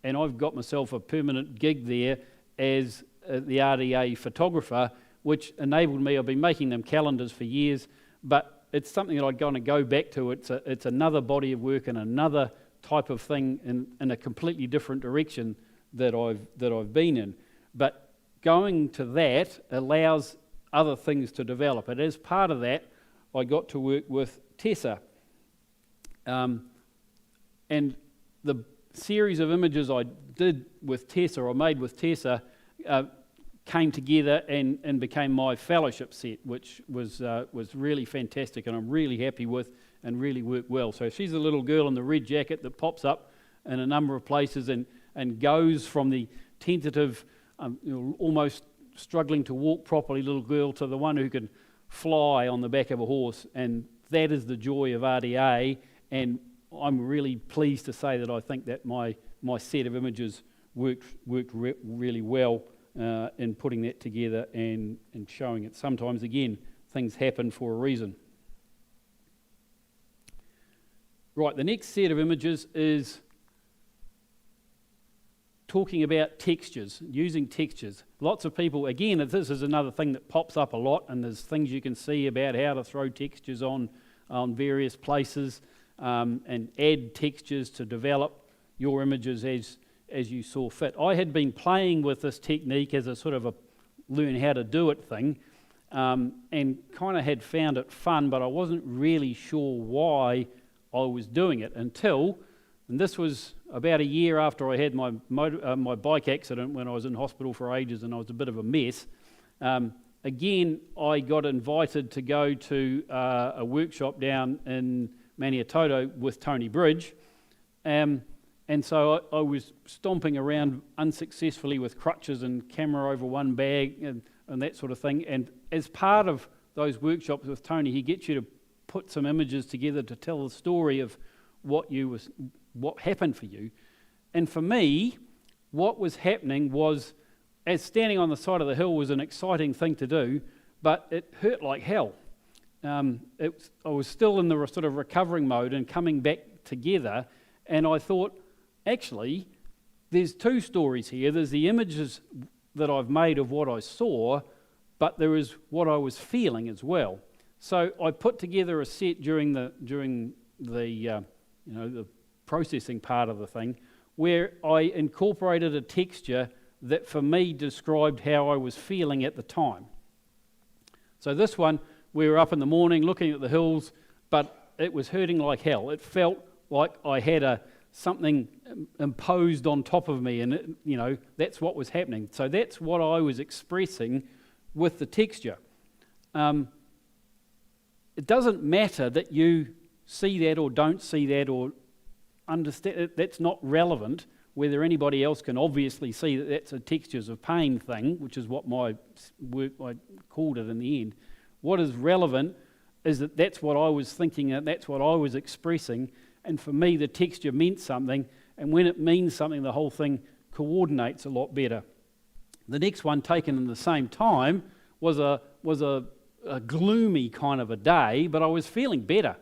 And I've got myself a permanent gig there as the RDA photographer, which enabled me. I've been making them calendars for years, but it's something that I'm going to go back to. It's another body of work and another type of thing in a completely different direction that I've been in. But going to that allows other things to develop. And as part of that, I got to work with Tessa. And the series of images I did with Tessa, or made with Tessa, came together and became my fellowship set, which was really fantastic, and I'm really happy with, and really worked well. So she's a little girl in the red jacket that pops up in a number of places and goes from the tentative, almost struggling to walk properly little girl to the one who can fly on the back of a horse, and that is the joy of RDA. And I'm really pleased to say that I think that my set of images worked really well in putting that together and showing it. Sometimes, again, things happen for a reason. Right, the next set of images is talking about textures, using textures. Lots of people, again, this is another thing that pops up a lot, and there's things you can see about how to throw textures on various places and add textures to develop your images as you saw fit. I had been playing with this technique as a sort of a learn how to do it thing, and kind of had found it fun, but I wasn't really sure why I was doing it until, and this was about a year after I had my bike accident when I was in hospital for ages and I was a bit of a mess. Again, I got invited to go to a workshop down in Maniatoto with Tony Bridge, and so I was stomping around unsuccessfully with crutches and camera over one bag and that sort of thing. And as part of those workshops with Tony, he gets you to put some images together to tell the story of what happened for you. And for me, what was happening was, as standing on the side of the hill was an exciting thing to do, but it hurt like hell. I was still in the sort of recovering mode and coming back together, and I thought, actually, there's two stories here. There's the images that I've made of what I saw, but there is what I was feeling as well. So I put together a set during the processing part of the thing, where I incorporated a texture that for me described how I was feeling at the time. So this one, we were up in the morning looking at the hills, but it was hurting like hell. It felt like I had something imposed on top of me, and that's what was happening. So that's what I was expressing with the texture. It doesn't matter that you see that or don't see that or understand, that's not relevant. Whether anybody else can obviously see that that's a textures of pain thing, which is what my work, I called it in the end. What is relevant is that that's what I was thinking, and that's what I was expressing, and for me the texture meant something, and when it means something, the whole thing coordinates a lot better. The next one, taken in the same time, was a gloomy kind of a day, but I was feeling better.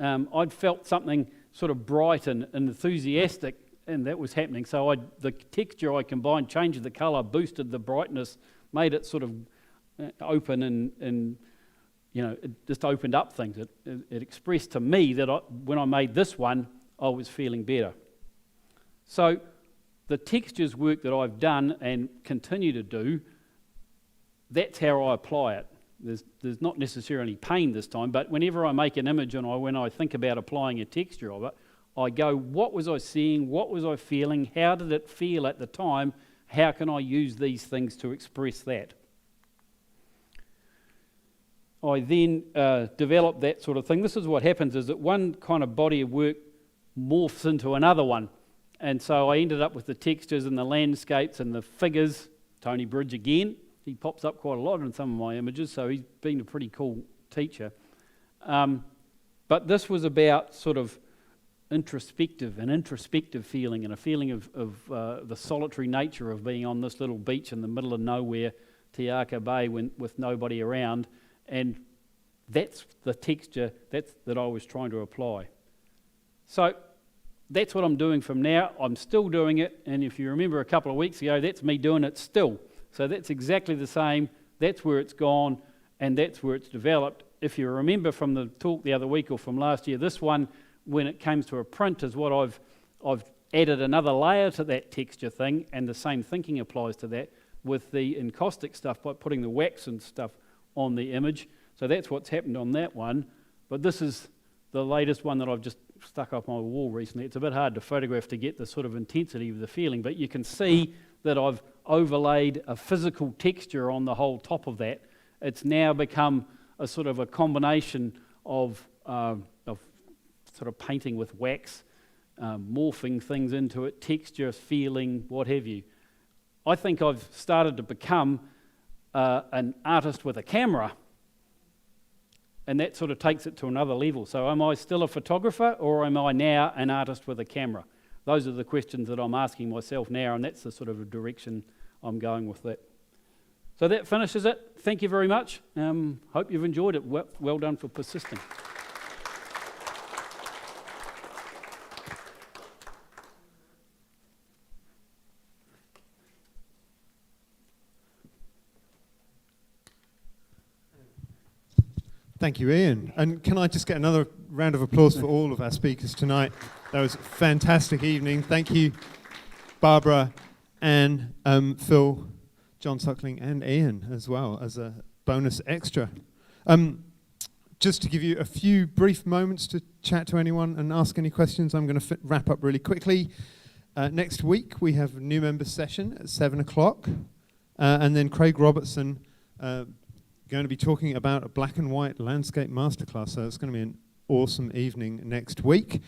I'd felt something sort of bright and enthusiastic, and that was happening. So the texture I combined, changed the colour, boosted the brightness, made it sort of open, and you know, it just opened up things. It expressed to me that when I made this one, I was feeling better. So the textures work that I've done and continue to do, that's how I apply it. There's not necessarily pain this time, but whenever I make an image and when I think about applying a texture of it, I go, what was I seeing? What was I feeling? How did it feel at the time? How can I use these things to express that? I then develop that sort of thing. This is what happens, is that one kind of body of work morphs into another one. And so I ended up with the textures and the landscapes and the figures. Tony Bridge again, he pops up quite a lot in some of my images, so he's been a pretty cool teacher. But this was about sort of an introspective feeling, and a feeling of the solitary nature of being on this little beach in the middle of nowhere, Te Bay, with nobody around, and that's the texture that I was trying to apply. So that's what I'm doing from now. I'm still doing it, and if you remember a couple of weeks ago, that's me doing it still. So that's exactly the same. That's where it's gone, and that's where it's developed. If you remember from the talk the other week or from last year, this one, when it comes to a print, is what I've added another layer to that texture thing, and the same thinking applies to that with the encaustic stuff by putting the wax and stuff on the image. So that's what's happened on that one. But this is the latest one that I've just stuck up on my wall recently. It's a bit hard to photograph to get the sort of intensity of the feeling, but you can see that I've overlaid a physical texture on the whole top of that. It's now become a sort of a combination of sort of painting with wax, morphing things into it, texture, feeling, what have you. I think I've started to become an artist with a camera, and that sort of takes it to another level. So am I still a photographer, or am I now an artist with a camera? Those are the questions that I'm asking myself now, and that's the sort of direction I'm going with that. So that finishes it. Thank you very much. Hope you've enjoyed it. Well done for persisting. Thank you, Ian. And can I just get another round of applause for all of our speakers tonight? That was a fantastic evening. Thank you, Barbara, Anne, Phil, John Suckling, and Ian as well as a bonus extra. Just to give you a few brief moments to chat to anyone and ask any questions, I'm going to wrap up really quickly. Next week, we have a new members session at 7 o'clock. And then Craig Robertson going to be talking about a black and white landscape masterclass. So it's going to be an awesome evening next week.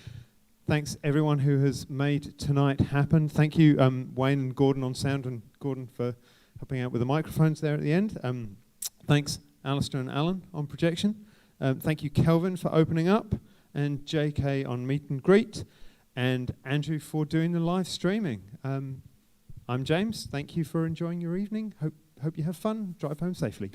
Thanks everyone who has made tonight happen. Thank you Wayne and Gordon on sound, and Gordon for helping out with the microphones there at the end. Thanks Alistair and Alan on projection. Thank you Kelvin for opening up, and JK on meet and greet, and Andrew for doing the live streaming. I'm James. Thank you for enjoying your evening. Hope you have fun. Drive home safely.